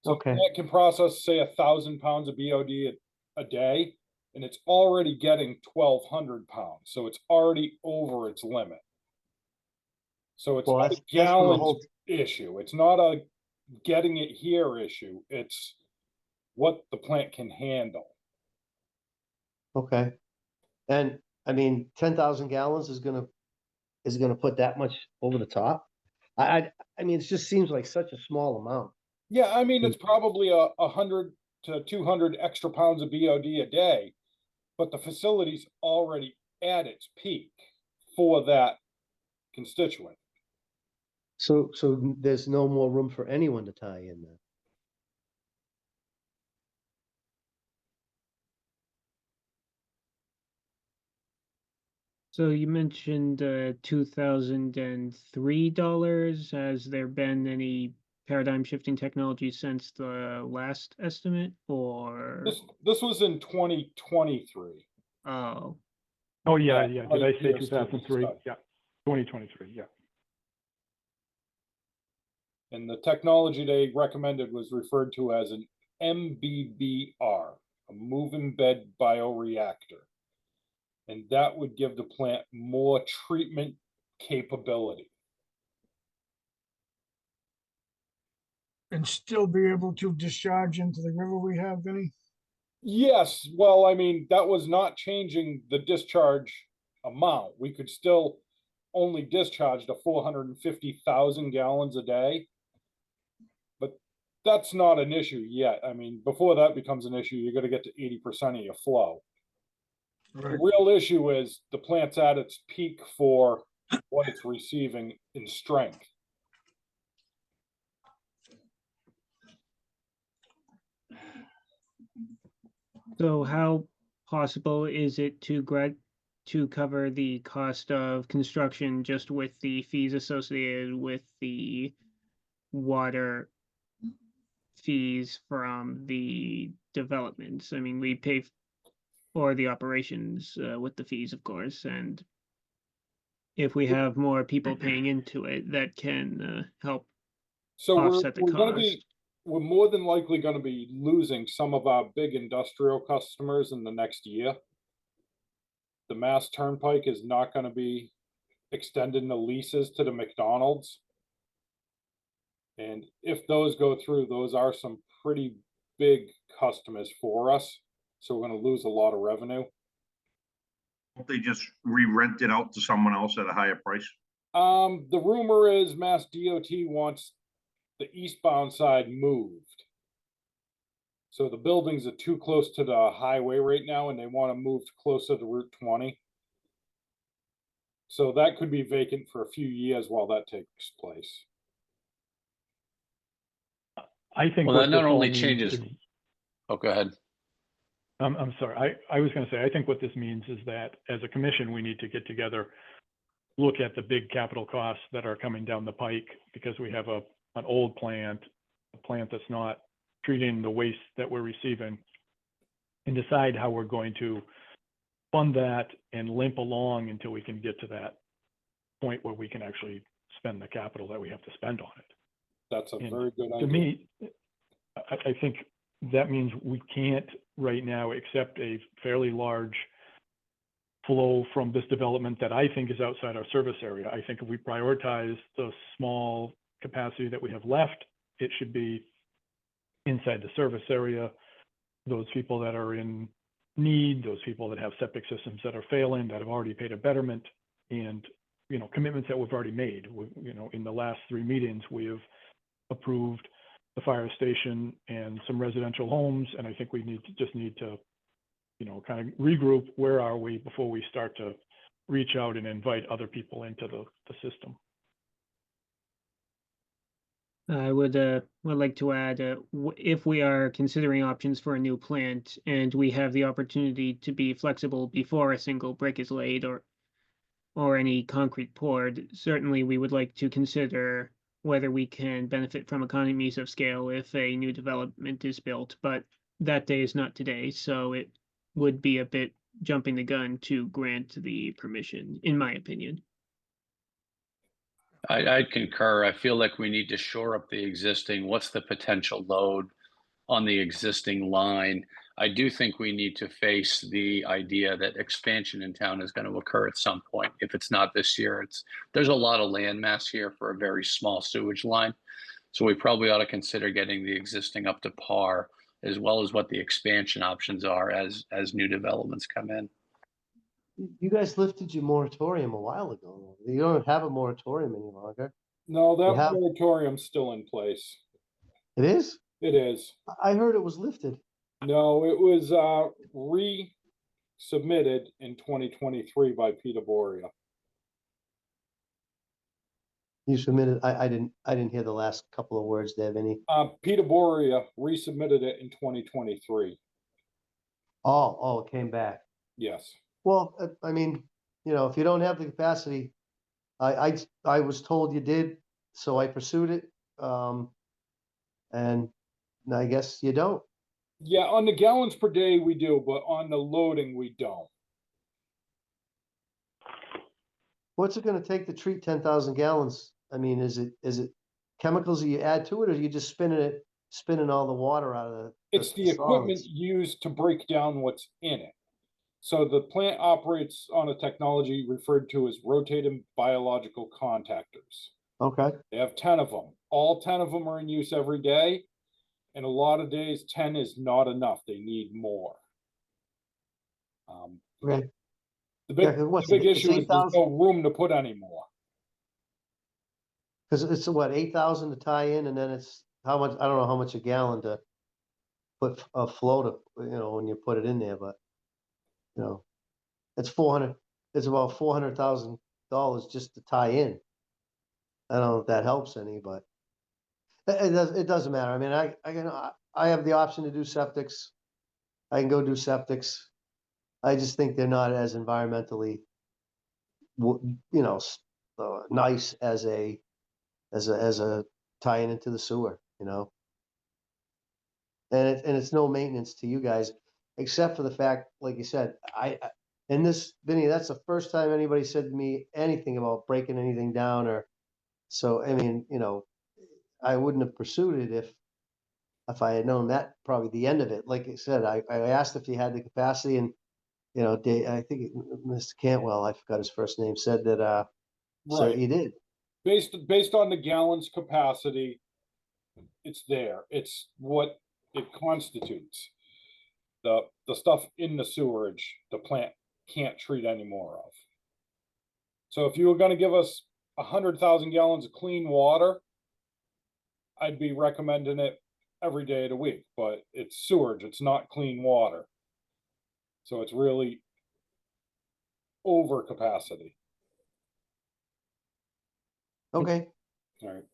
So Okay. it can process, say, 1,000 pounds of BOD a day, and it's already getting 1,200 pounds. So it's already over its limit. So it's Well, not that's a for the gallons whole- issue. It's not a getting it here issue. It's what the plant can handle. Okay. And I mean, 10,000 gallons is gonna put that much over the top. I mean, it just seems like such a small amount. Yeah, I mean, it's probably 100 to 200 extra pounds of BOD a day, but the facility's already at its peak for that constituent. So there's no more room for anyone to tie in then? So you mentioned $2003. Has there been any paradigm shifting technology since the last estimate or? This was in 2023. Oh, Oh, yeah, Yeah, yeah. Did I say IPS 2003? study. Yeah, 2023, yeah. And the technology they recommended was referred to as an MBBR, a move-in bed bioreactor. And that would give the plant more treatment capability. And still be able to discharge into the river we have, Vinnie? Yes, well, I mean, that was not changing the discharge amount. We could still only discharge to 450,000 gallons a day. But that's not an issue yet. I mean, before that becomes an issue, you got to get to 80% of your flow. Right. The real issue is the plant's at its peak for what it's receiving in strength. so how possible is it to cover the cost of construction just with the fees associated with the water fees from the developments? I mean, we pay for the operations with the fees, of course, and if we have more people paying into it, that can help So offset the we're going to cost. be, we're more than likely going to be losing some of our big industrial customers in the next year. The Mass Turnpike is not going to be extending the leases to the McDonald's. And if those go through, those are some pretty big customers for us. So we're going to lose a lot of revenue. Hope they just re-rent it out to someone else at a higher price. The rumor is Mass DOT wants the eastbound side moved. So the buildings are too close to the highway right now and they want to move closer to Route 20. So that could be vacant for a few years while that takes place. I think Well, what that not this all only means changes. is- Oh, go ahead. I'm sorry. I was going to say, I think what this means is that as a commission, we need to get together, look at the big capital costs that are coming down the pike because we have an old plant, a plant that's not treating the waste that we're receiving, and decide how we're going to fund that and limp along until we can get to that point where we can actually spend the capital that we have to spend on it. That's a And very good idea. To me, I think that means we can't right now accept a fairly large flow from this development that I think is outside our service area. I think if we prioritize the small capacity that we have left, it should be inside the service area. Those people that are in need, those people that have septic systems that are failing, that have already paid a betterment, and commitments that we've already made. In the last 3 meetings, we have approved the fire station and some residential homes, and I think we need to kind of regroup. Where are we before we start to reach out and invite other people into the system? I would like to add, if we are considering options for a new plant and we have the opportunity to be flexible before a single brick is laid or any concrete poured, certainly we would like to consider whether we can benefit from economies of scale if a new development is built, but that day is not today, so it would be a bit jumping the gun to grant the permission, in my opinion. I concur. I feel like we need to shore up the existing. What's the potential load on the existing line? I do think we need to face the idea that expansion in town is going to occur at some point. If it's not this year, there's a lot of land mass here for a very small sewage line. So we probably ought to consider getting the existing up to par, as well as what the expansion options are as new developments come in. You guys lifted your moratorium a while ago. You don't have a moratorium any longer. No, that You have- moratorium's still in place. It is? It is. I heard it was lifted. No, it was resubmitted in 2023 by Peter Boria. You submitted, I didn't hear the last couple of words there, Vinny. Peter Boria resubmitted it in 2023. Oh, it came back. Yes. Well, I mean, if you don't have the capacity, I was told you did, so I pursued it. And I guess you don't. Yeah, on the gallons per day we do, but on the loading we don't. What's it gonna take to treat 10,000 gallons? I mean, is it chemicals that you add to it, or are you just spinning all the water out of the? It's the equipment solids? used to break down what's in it. So the plant operates on a technology referred to as rotating biological contactors. Okay, They have 10 of them. All 10 of them are in use every day. And a lot of days, 10 is not enough. They need more. okay. The Yeah, big, 'cause what's the big it? It's issue is there's 8,000? no room to put any more. Cause it's what, 8,000 to tie in, and then it's how much, I don't know how much a gallon to put a float, when you put it in there, but it's 400, it's about $400,000 just to tie in. I don't know if that helps any, but it doesn't matter. I mean, I have the option to do septics. I can go do septics. I just think they're not as environmentally, nice as a tie-in into the sewer, And it's no maintenance to you guys, except for the fact, like you said, and this, Vinny, that's the first time anybody said to me anything about breaking anything down so, I mean, I wouldn't have pursued it if I had known that, probably the end of it. Like I said, I asked if you had the capacity, and, I think Mr. Cantwell, I forgot his first name, said that, so Right. you did. Based on the gallons capacity, it's there. It's what it constitutes. The stuff in the sewerage, the plant can't treat any more of. So if you were going to give us 100,000 gallons of clean water, I'd be recommending it every day of the week, but it's sewage, it's not clean water. So it's really over capacity. Okay. All right.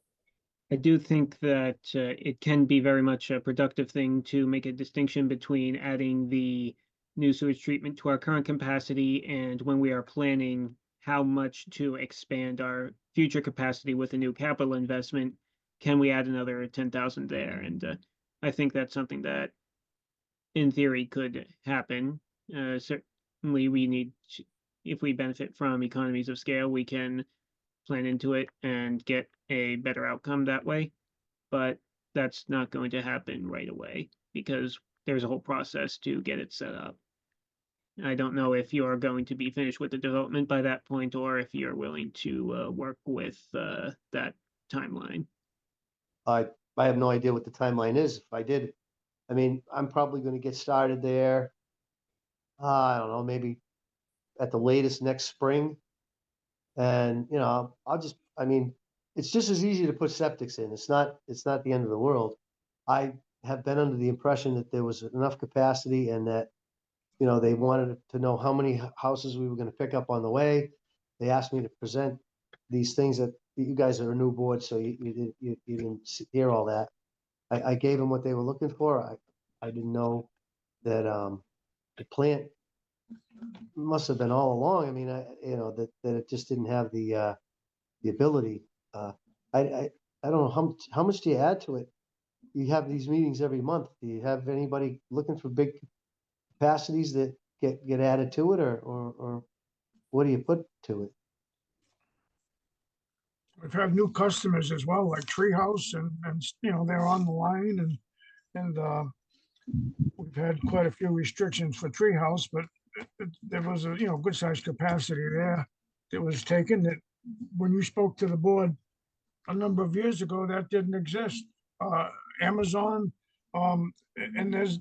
I do think that it can be very much a productive thing to make a distinction between adding the new sewage treatment to our current capacity and when we are planning how much to expand our future capacity with a new capital investment, can we add another 10,000 there? And I think that's something that in theory could happen. Certainly we need, if we benefit from economies of scale, we can plan into it and get a better outcome that way. But that's not going to happen right away because there's a whole process to get it set up. I don't know if you're going to be finished with the development by that point or if you're willing to work with that timeline. I have no idea what the timeline is. If I did, I mean, I'm probably going to get started there. I don't know, maybe at the latest next spring. And, I mean, it's just as easy to put septics in. It's not the end of the world. I have been under the impression that there was enough capacity and that, they wanted to know how many houses we were going to pick up on the way. They asked me to present these things that you guys are a new board, so you didn't hear all that. I gave them what they were looking for. I didn't know that the plant must have been all along. I mean, that it just didn't have the ability. I don't know how much do you add to it? You have these meetings every month. Do you have anybody looking for big capacities that get added to it, or what do you put to it? We've had new customers as well, like Treehouse and, they're on the line and we've had quite a few restrictions for Treehouse, but there was a, good sized capacity there that was taken that when you spoke to the board a number of years ago, that didn't exist. Amazon, and there's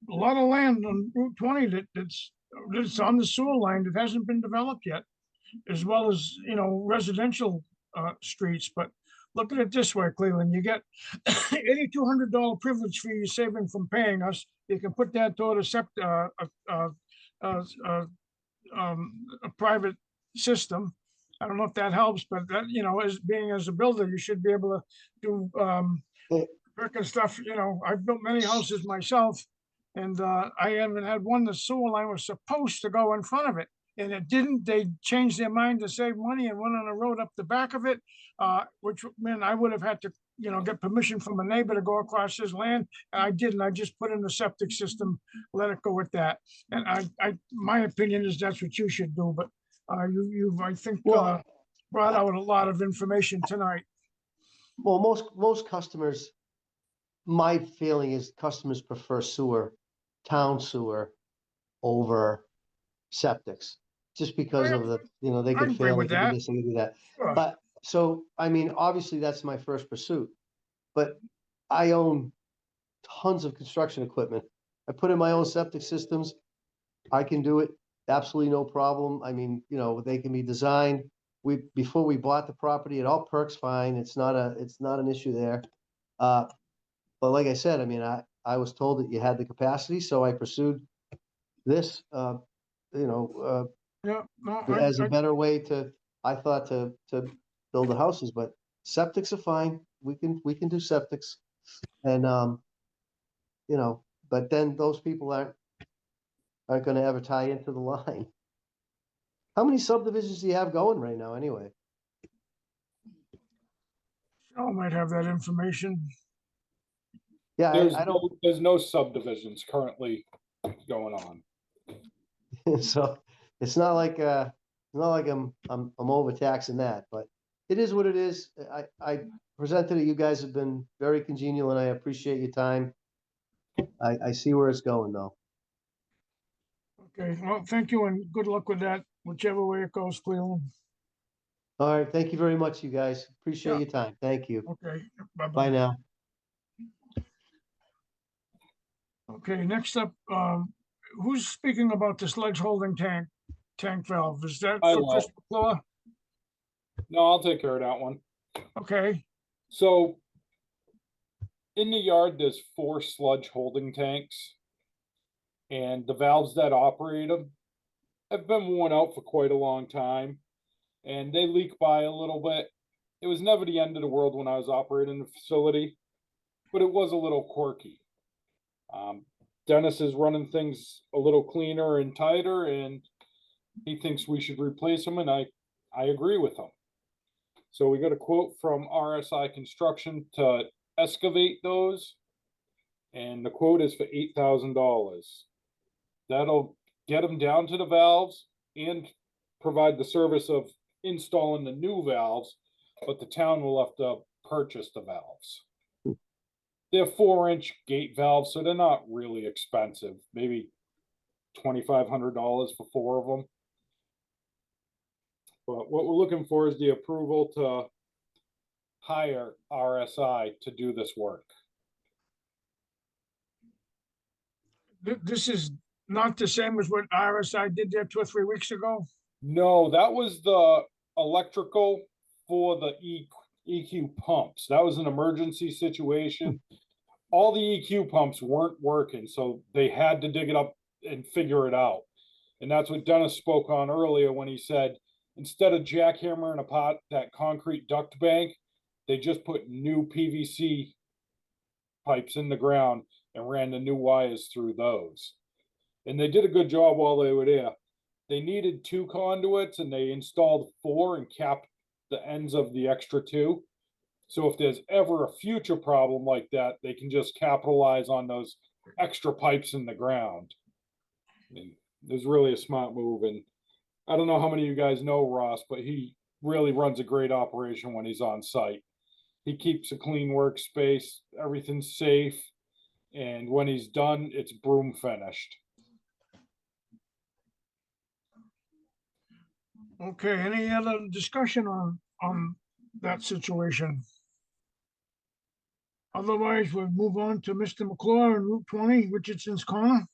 a lot of land on Route 20 that's on the sewer line that hasn't been developed yet, as well as, residential streets. But look at it this way, Cleveland, you get $8,200 privilege fee you're saving from paying us. You can put that toward a private system. I don't know if that helps, but that, you know, as a builder, you should be able to do, Eh. brick and stuff, you know, I've built many houses myself. And, I haven't had one, the sewer line was supposed to go in front of it. And it didn't, they changed their mind to save money and went on a road up the back of it. Which meant I would have had to, you know, get permission from a neighbor to go across his land. And I didn't, I just put in the septic system, let it go with that. And my opinion is that's what you should do, but, you've, I think, Well- brought out a lot of information tonight. Well, most customers, my feeling is customers prefer sewer, town sewer over septics. Just because of the, you know, they I could agree fail, they with could do that. this, they could do that. Sure. But, so, I mean, obviously, that's my first pursuit. But I own tons of construction equipment. I put in my own septic systems. I can do it, absolutely no problem. I mean, you know, they can be designed. Before we bought the property, it all perks fine. It's not an issue there. But like I said, I mean, I was told that you had the capacity, so I pursued this, you know, Yeah, no, as a better way to, I thought, to build the houses, but septics are fine. We can do septics. And, you know, but then those people aren't gonna ever tie into the line. How many subdivisions do you have going right now, anyway? I might have that information. Yeah, There's I don't, there's no subdivisions currently going on. so it's not like, I'm overtaxing that, but it is what it is. I presented it. You guys have been very congenial and I appreciate your time. I see where it's going though. Okay, well, thank you and good luck with that, whichever way it goes, Cleveland. All right, thank you very much, you guys. Appreciate Yeah. your time. Thank you. Okay, Bye bye-bye. now. Okay, next up, who's speaking about the sludge holding tank valve? Is that I for will. Chris McClure? No, I'll take care of that one. Okay, So in the yard, there's 4 sludge holding tanks. And the valves that operate them have been worn out for quite a long time. And they leak by a little bit. It was never the end of the world when I was operating the facility, but it was a little quirky. Dennis is running things a little cleaner and tighter, and he thinks we should replace them, and I agree with him. So we got a quote from RSI Construction to excavate those, and the quote is for $8,000. That'll get them down to the valves and provide the service of installing the new valves, but the town will have to purchase the valves. They're 4-inch gate valves, so they're not really expensive. Maybe $2,500 for 4 of them. But what we're looking for is the approval to hire RSI to do this work. this is not the same as what RSI did there 2 or 3 weeks ago? No, that was the electrical for the EQ pumps. That was an emergency situation. All the EQ pumps weren't working, so they had to dig it up and figure it out. And that's what Dennis spoke on earlier when he said, instead of jackhammering apart that concrete duct bank, they just put new PVC pipes in the ground and ran the new wires through those. And they did a good job while they were there. They needed 2 conduits and they installed 4 and capped the ends of the extra 2. So if there's ever a future problem like that, they can just capitalize on those extra pipes in the ground. And it was really a smart move. And I don't know how many of you guys know Ross, but he really runs a great operation when he's on site. He keeps a clean workspace, everything's safe, and when he's done, it's broom finished. Okay, any other discussion on that situation? Otherwise, we'll move on to Mr. McClure and Route 20, Richardson's Corner.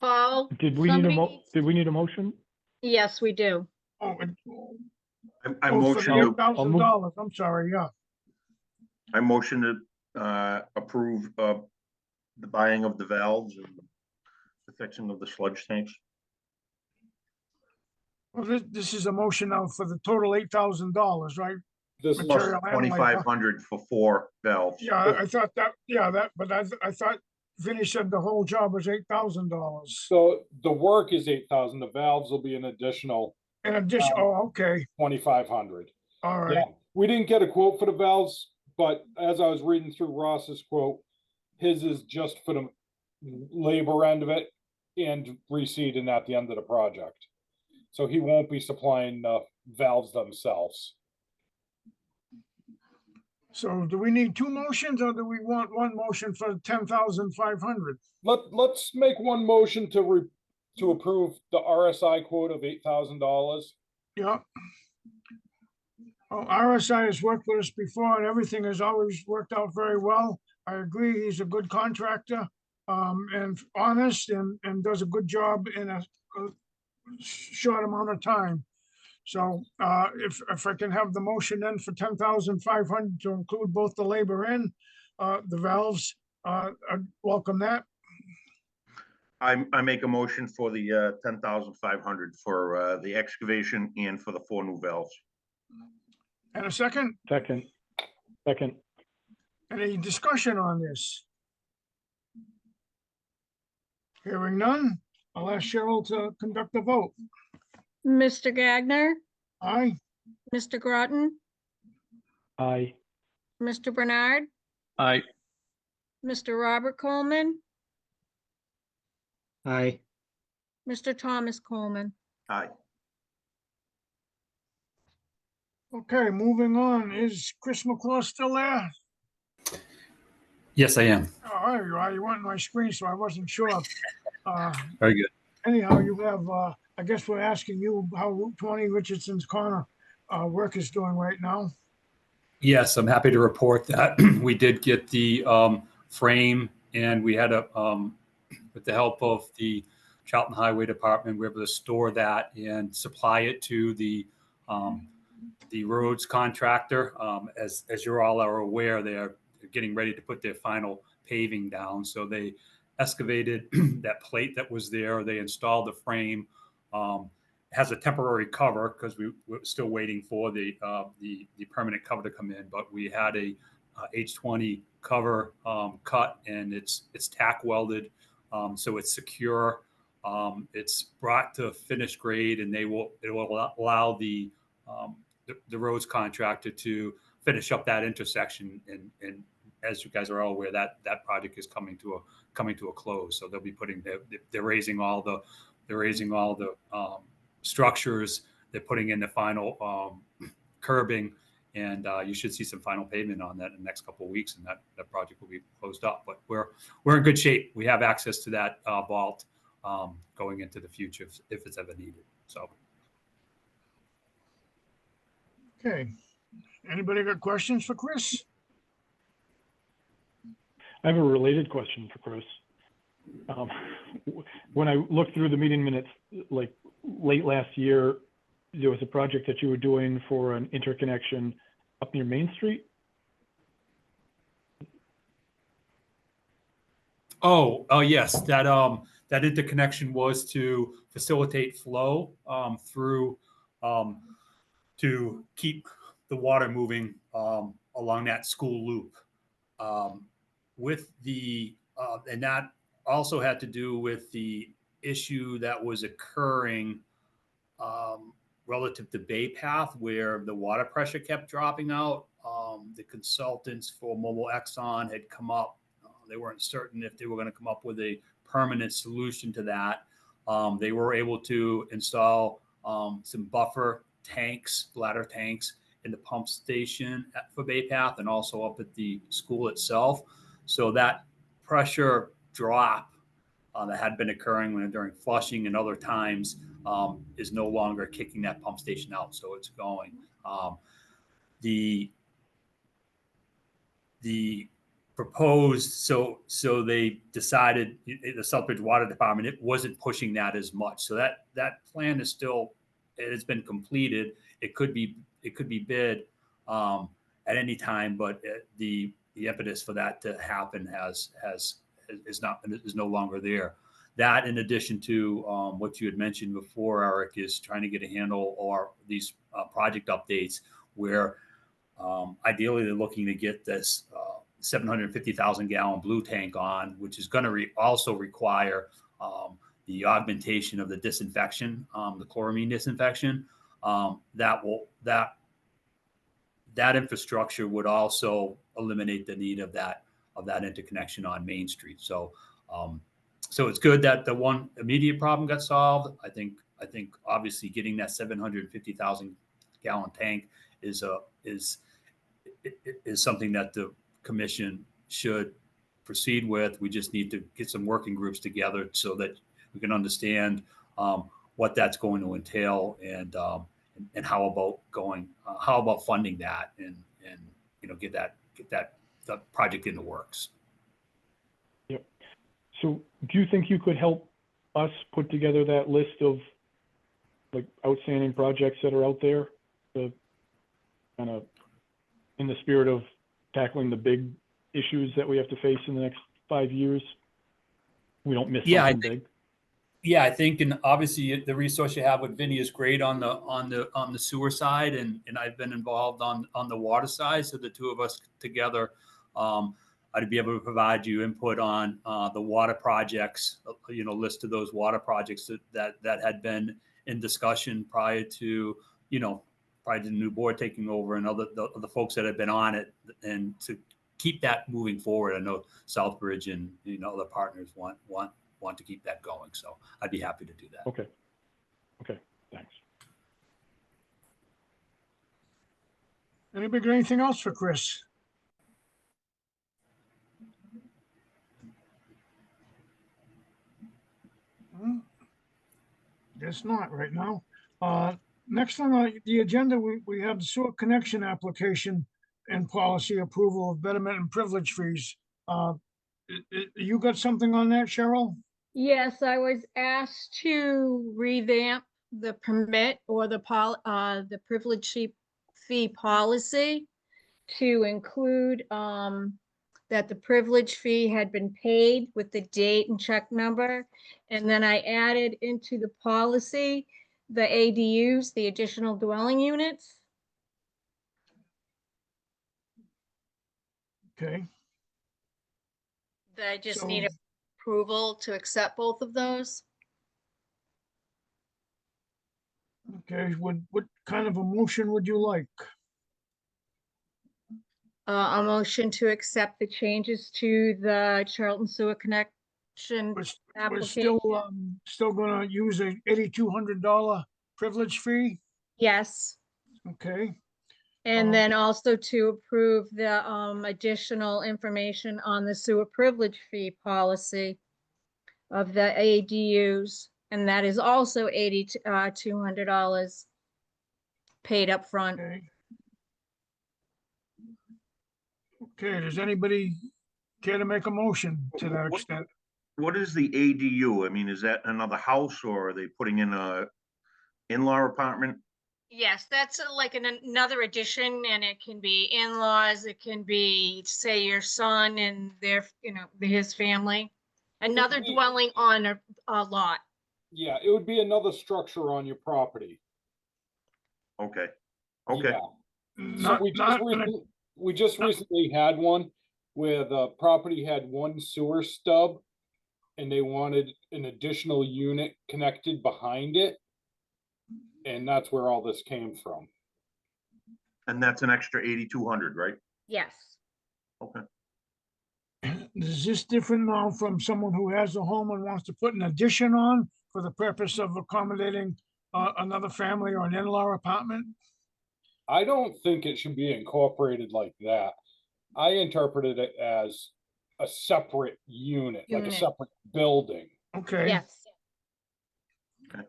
Paul, Did we need somebody- did we need a motion? Yes, we do. Oh, I for motion the to, $8,000, I'm sorry, yeah. I motion to, approve, the buying of the valves and the fixing of the sludge tanks. Well, this is a motion now for the total $8,000, right? This, Plus Material and labor. 2,500 for 4 valves. Yeah, I thought that, yeah, but I thought Vinnie said the whole job was $8,000. so the work is 8,000, the valves will be an additional In addition, oh, okay, 2,500. all Yeah, right. we didn't get a quote for the valves, but as I was reading through Ross's quote, his is just for the labor end of it and reseeding at the end of the project. So he won't be supplying the valves themselves. So do we need two motions or do we want one motion for 10,500? Let's make one motion to approve the RSI quote of $8,000. Yeah. Oh, RSI has worked with us before and everything has always worked out very well. I agree, he's a good contractor, and honest and does a good job in a short amount of time. So, if I can have the motion then for 10,500 to include both the labor and, the valves, I welcome that. I make a motion for the 10,500 for the excavation and for the 4 new valves. And a second, Second. any discussion on this? Hearing none, I'll ask Cheryl to conduct the vote. Mr. Gagner, Aye, Mr. Groton, Aye. Mr. Bernard, Aye. Mr. Robert Coleman, Aye. Mr. Thomas Coleman. Aye. okay, moving on. Is Chris McClure still there? Yes, I am. Oh, there you are. You weren't on my screen, so I wasn't sure. Very good. Anyhow, you have, I guess we're asking you how Route 20 Richardson's Corner work is doing right now. Yes, I'm happy to report that we did get the frame, and we had a, with the help of the Charlton Highway Department, we were able to store that and supply it to the roads contractor. As you're all are aware, they're getting ready to put their final paving down. So they excavated that plate that was there. They installed the frame. Has a temporary cover because we're still waiting for the permanent cover to come in. But we had a H20 cover cut, and it's tack welded, so it's secure. It's brought to finished grade, and it will allow the roads contractor to finish up that intersection. And as you guys are all aware, that project is coming to a close. So they'll be they're raising all the structures. They're putting in the final curbing, and you should see some final pavement on that in the next couple of weeks, and that project will be closed up. But we're in good shape. We have access to that vault going into the future if it's ever needed. So. Okay. Anybody got questions for Chris? I have a related question for Chris. When I looked through the meeting minutes, like late last year, there was a project that you were doing for an interconnection up near Main Street. Oh yes, that interconnection was to facilitate flow through to keep the water moving along that school loop. With the and that also had to do with the issue that was occurring relative to Bay Path, where the water pressure kept dropping out. The consultants for Mobile Exxon had come up. They weren't certain if they were going to come up with a permanent solution to that. They were able to install some buffer tanks, bladder tanks, in the pump station for Bay Path and also up at the school itself. So that pressure drop that had been occurring during flushing and other times is no longer kicking that pump station out. So it's going. The proposed, so they decided, the Southbridge Water Department, it wasn't pushing that as much. So that plan is still, it has been completed. It could be bid at any time, but the impetus for that to happen is no longer there. that, in addition to what you had mentioned before, Eric, is trying to get a handle or these project updates where ideally they're looking to get this 750,000 gallon blue tank on, which is going to also require the augmentation of the disinfection, the chloramine disinfection. That infrastructure would also eliminate the need of that interconnection on Main Street. So so it's good that the one immediate problem got solved. I think obviously getting that 750,000 gallon tank is something that the commission should proceed with. We just need to get some working groups together so that we can understand what that's going to entail and how about funding that and get that the project in the works. Yep. So do you think you could help us put together that list of like outstanding projects that are out there, to kind of in the spirit of tackling the big issues that we have to face in the next 5 years? We don't miss something big. Yeah, I think, and obviously the resource you have with Vinny is great on the sewer side, and I've been involved on the water side. So the two of us together, I'd be able to provide you input on the water projects, list of those water projects that had been in discussion prior to the new board taking over, and the folks that have been on it, and to keep that moving forward. I know Southbridge and other partners want to keep that going, so I'd be happy to do that. Okay, thanks. Anybody got anything else for Chris? Guess not right now. Next on the agenda, we have the sewer connection application and policy approval of betterment and privilege fees. You got something on that, Cheryl? Yes, I was asked to revamp the permit or the privilege fee policy to include that the privilege fee had been paid with the date and check number. And then I added into the policy the ADUs, the additional dwelling units. Okay. I just So- need approval to accept both of those. Okay, what kind of a motion would you like? A motion to accept the changes to the Charlton Sewer Connection We're application. still gonna use a $8,200 privilege fee? Yes. Okay, And then also to approve the additional information on the sewer privilege fee policy of the ADUs, and that is also $8,200 paid up front. okay. Okay, does anybody care to make a motion to that What- extent? What is the ADU? I mean, is that another house, or are they putting in a in-law apartment? Yes, that's like another addition, and it can be in-laws, it can be, say, your son and his family. Another be- dwelling on a lot. Yeah, it would be another structure on your property. Okay, okay. Yeah. So Not, we just recently had one where the property had one sewer stub and they wanted an additional unit connected behind it. And that's where all this came from. And that's an extra 8,200, right? Yes. Okay. is this different now from someone who has a home and wants to put an addition on for the purpose of accommodating another family or an in-law apartment? I don't think it should be incorporated like that. I interpreted it as a separate unit, like a Unit. separate building. Okay. Yes.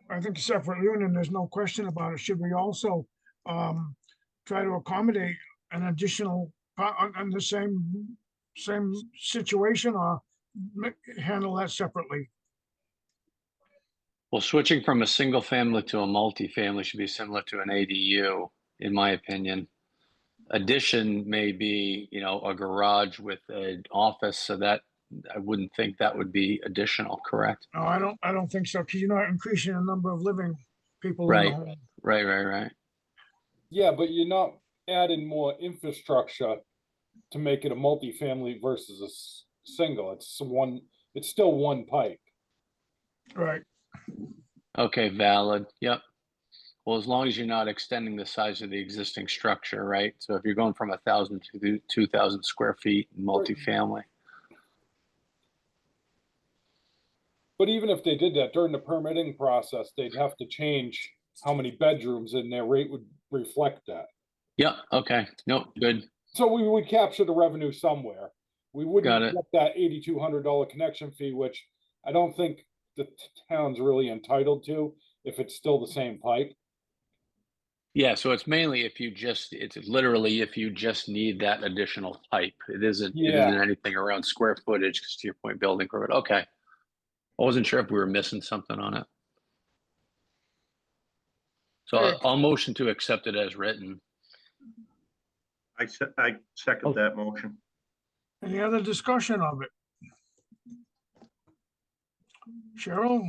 I think separate union, there's no question about it. Should we also try to accommodate an additional on the same situation, or handle that separately? Well, switching from a single family to a multifamily should be similar to an ADU, in my opinion. Addition may be, a garage with an office, so that I wouldn't think that would be additional, correct? No, I don't think so, because you're not increasing the number of living people in the Right. home. Right. Yeah, but you're not adding more infrastructure to make it a multifamily versus a single. It's still one pipe. Right, Okay, valid. Yep. Well, as long as you're not extending the size of the existing structure, right? So if you're going from 1,000 to 2,000 square feet in multifamily. But even if they did that during the permitting process, they'd have to change how many bedrooms and their rate would reflect that. Yep. Okay. Nope. Good. So we would capture the revenue somewhere. We Got wouldn't it. get that $8,200 connection fee, which I don't think the town's really entitled to if it's still the same pipe. Yeah. So it's mainly it's literally if you just need that additional pipe. It isn't Yeah. anything around square footage, because to your point, building permit. Okay. I wasn't sure if we were missing something on it. So Okay. I'll motion to accept it as written. I second that motion. any other discussion of it? Cheryl,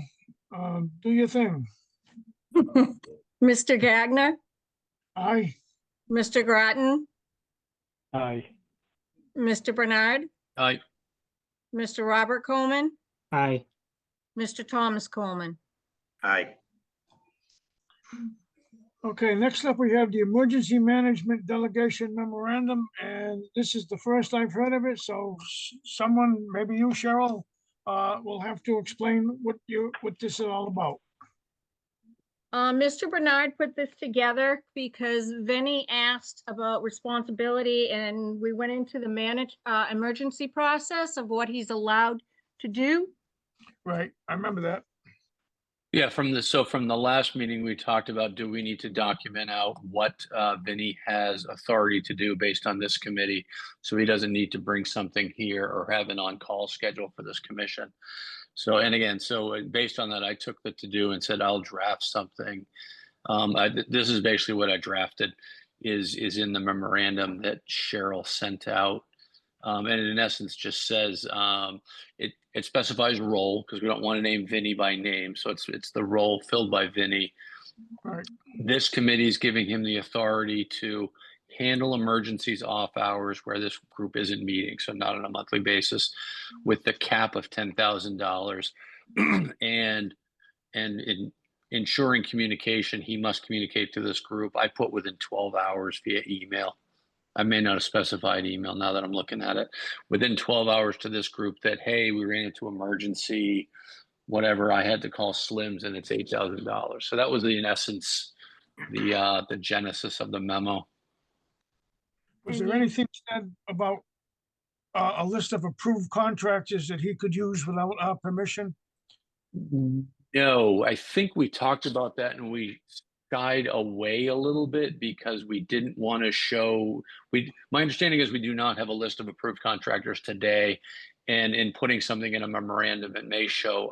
do your thing. Mr. Gagner, Aye, Mr. Groton, Aye. Mr. Bernard, Aye. Mr. Robert Coleman, Aye. Mr. Thomas Coleman. Aye. okay, next up, we have the Emergency Management Delegation Memorandum, and this is the first I've heard of it, so someone, maybe you, Cheryl, will have to explain what this is all about. Mr. Bernard put this together because Vinnie asked about responsibility, and we went into the emergency process of what he's allowed to do. Right, I remember that. Yeah, from the last meeting, we talked about, do we need to document out what Vinnie has authority to do based on this committee? So he doesn't need to bring something here or have an on-call schedule for this commission. So, and again, based on that, I took the to-do and said, I'll draft something. This is basically what I drafted is in the memorandum that Cheryl sent out. And in essence just says, it specifies role, because we don't want to name Vinnie by name. So it's the role filled by Vinnie. Right. This committee is giving him the authority to handle emergencies off hours where this group isn't meeting, so not on a monthly basis, with the cap of $10,000. and in ensuring communication, he must communicate to this group. I put within 12 hours via email. I may not have specified email now that I'm looking at it. Within 12 hours to this group that, hey, we ran into emergency, whatever, I had to call Slims and it's $8,000. So that was in essence the genesis of the memo. Was there anything said about a list of approved contractors that he could use without our permission? No, I think we talked about that and we shied away a little bit because we didn't want to show, my understanding is we do not have a list of approved contractors today. And in putting something in a memorandum, it may show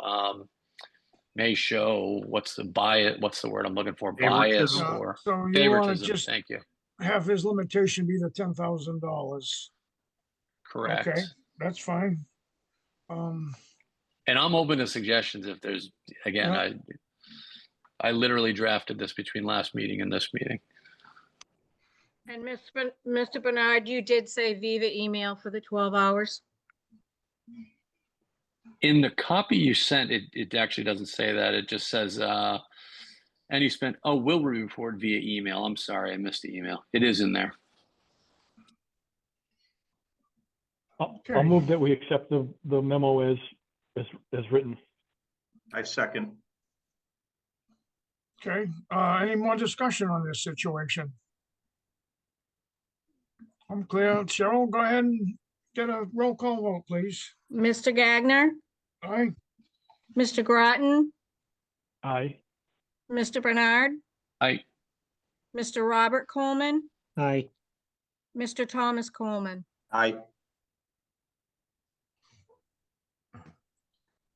what's the word I'm looking for? Bias Favoritism. or So you want to favoritism. just Thank you. have his limitation be the $10,000? Correct. Okay, that's fine. And I'm open to suggestions if there's, again, Yeah. I literally drafted this between last meeting and this meeting. And Mr. Bernard, you did say Viva email for the 12 hours. In the copy you sent, it actually doesn't say that. It just says, and he spent, will report via email. I'm sorry, I missed the email. It is in there. I'll Okay. move that we accept the memo as written. I second. Okay, any more discussion on this situation? I'm clear. Cheryl, go ahead and get a roll call vote, please. Mr. Gagner, Aye, Mr. Groton, Aye. Mr. Bernard, I Mr. Robert Coleman, Aye. Mr. Thomas Coleman. Aye.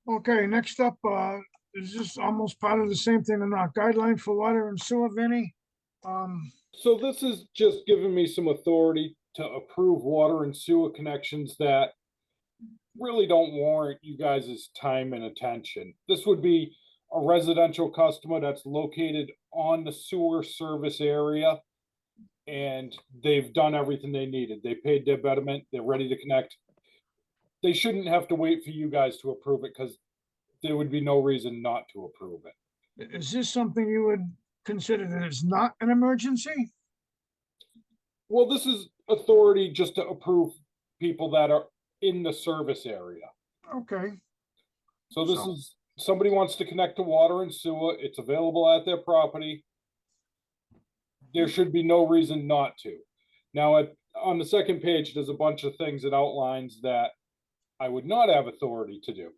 okay, next up, is this almost part of the same thing in our guideline for water and sewer, Vinnie? So this is just giving me some authority to approve water and sewer connections that really don't warrant you guys' time and attention. This would be a residential customer that's located on the sewer service area. And they've done everything they needed. They paid their betterment, they're ready to connect. They shouldn't have to wait for you guys to approve it, because there would be no reason not to approve it. Is this something you would consider that it's not an emergency? Well, this is authority just to approve people that are in the service area. Okay, So this So- is, somebody wants to connect to water and sewer, it's available at their property. There should be no reason not to. Now, on the second page, there's a bunch of things it outlines that I would not have authority to do.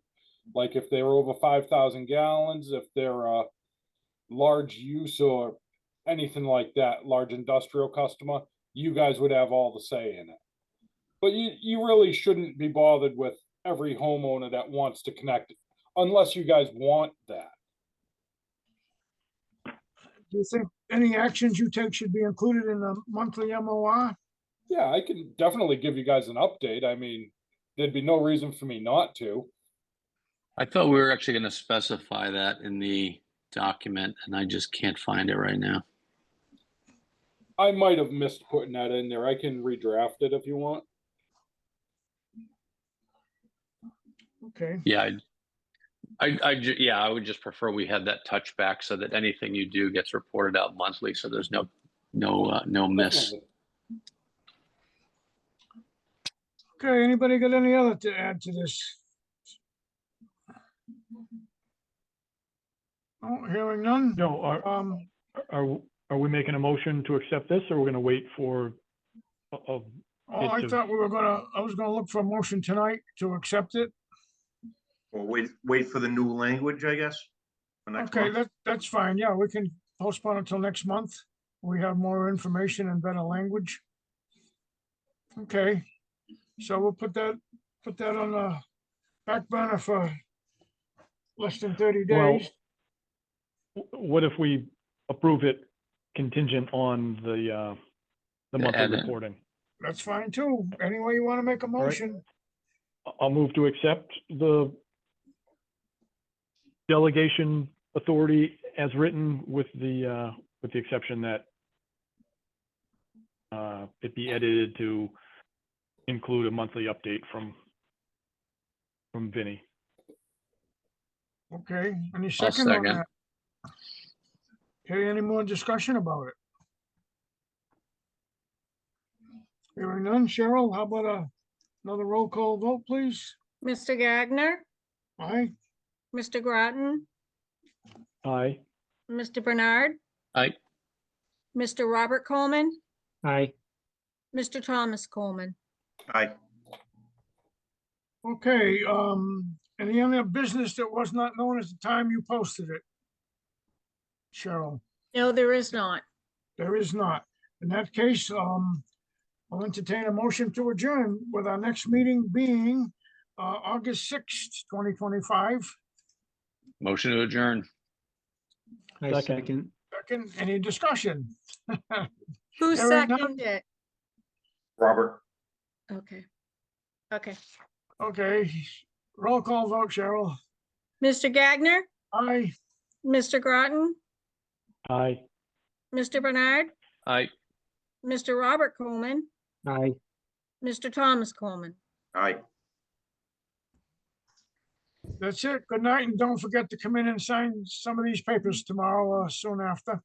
Like if they were over 5,000 gallons, if they're a large use or anything like that, large industrial customer, you guys would have all the say in it. But you really shouldn't be bothered with every homeowner that wants to connect, unless you guys want that. do you think any actions you take should be included in the monthly MOR? Yeah, I can definitely give you guys an update. I mean, there'd be no reason for me not to. I thought we were actually going to specify that in the document, and I just can't find it right now. I might have missed putting that in there. I can redraft it if you want. Okay, Yeah, yeah, I would just prefer we had that touchback so that anything you do gets reported out monthly, so there's no miss. Definitely. okay, anybody got any other to add to this? Oh, hearing none, No, are we making a motion to accept this, or we're gonna wait for? oh, I It's a- thought I was gonna look for a motion tonight to accept it. Or wait for the new language, I guess. For next Okay, month. that's fine. Yeah, we can postpone until next month. We have more information and better language. Okay, so we'll put that on the back burner for less than 30 Well, days. What if we approve it contingent on the monthly admin. reporting? That's fine too. Any way you want to make a right. motion. I'll move to accept the delegation authority as written with the exception that it be edited to include a monthly update from Vinnie. Okay, any I'll second on second. that? Okay, any more discussion about it? Hearing none. Cheryl, how about another roll call vote, please? Mr. Gagner, Aye, Mr. Groton, Aye. Mr. Bernard, Aye. Mr. Robert Coleman, Aye. Mr. Thomas Coleman. Aye. okay, any other business that was not known at the time you posted it? Cheryl? No, there is not. There is not. In that case, I'll entertain a motion to adjourn with our next meeting being August 6th, 2025. Motion to adjourn. I Second. second. Second, any discussion? Who Hearing none. seconded it? Robert, Okay. Okay. Okay, roll call vote, Cheryl. Mr. Gagner, Aye, Mr. Groton, Aye. Mr. Bernard, Aye. Mr. Robert Coleman, Aye. Mr. Thomas Coleman. aye. that's it. Good night, and don't forget to come in and sign some of these papers tomorrow or soon after.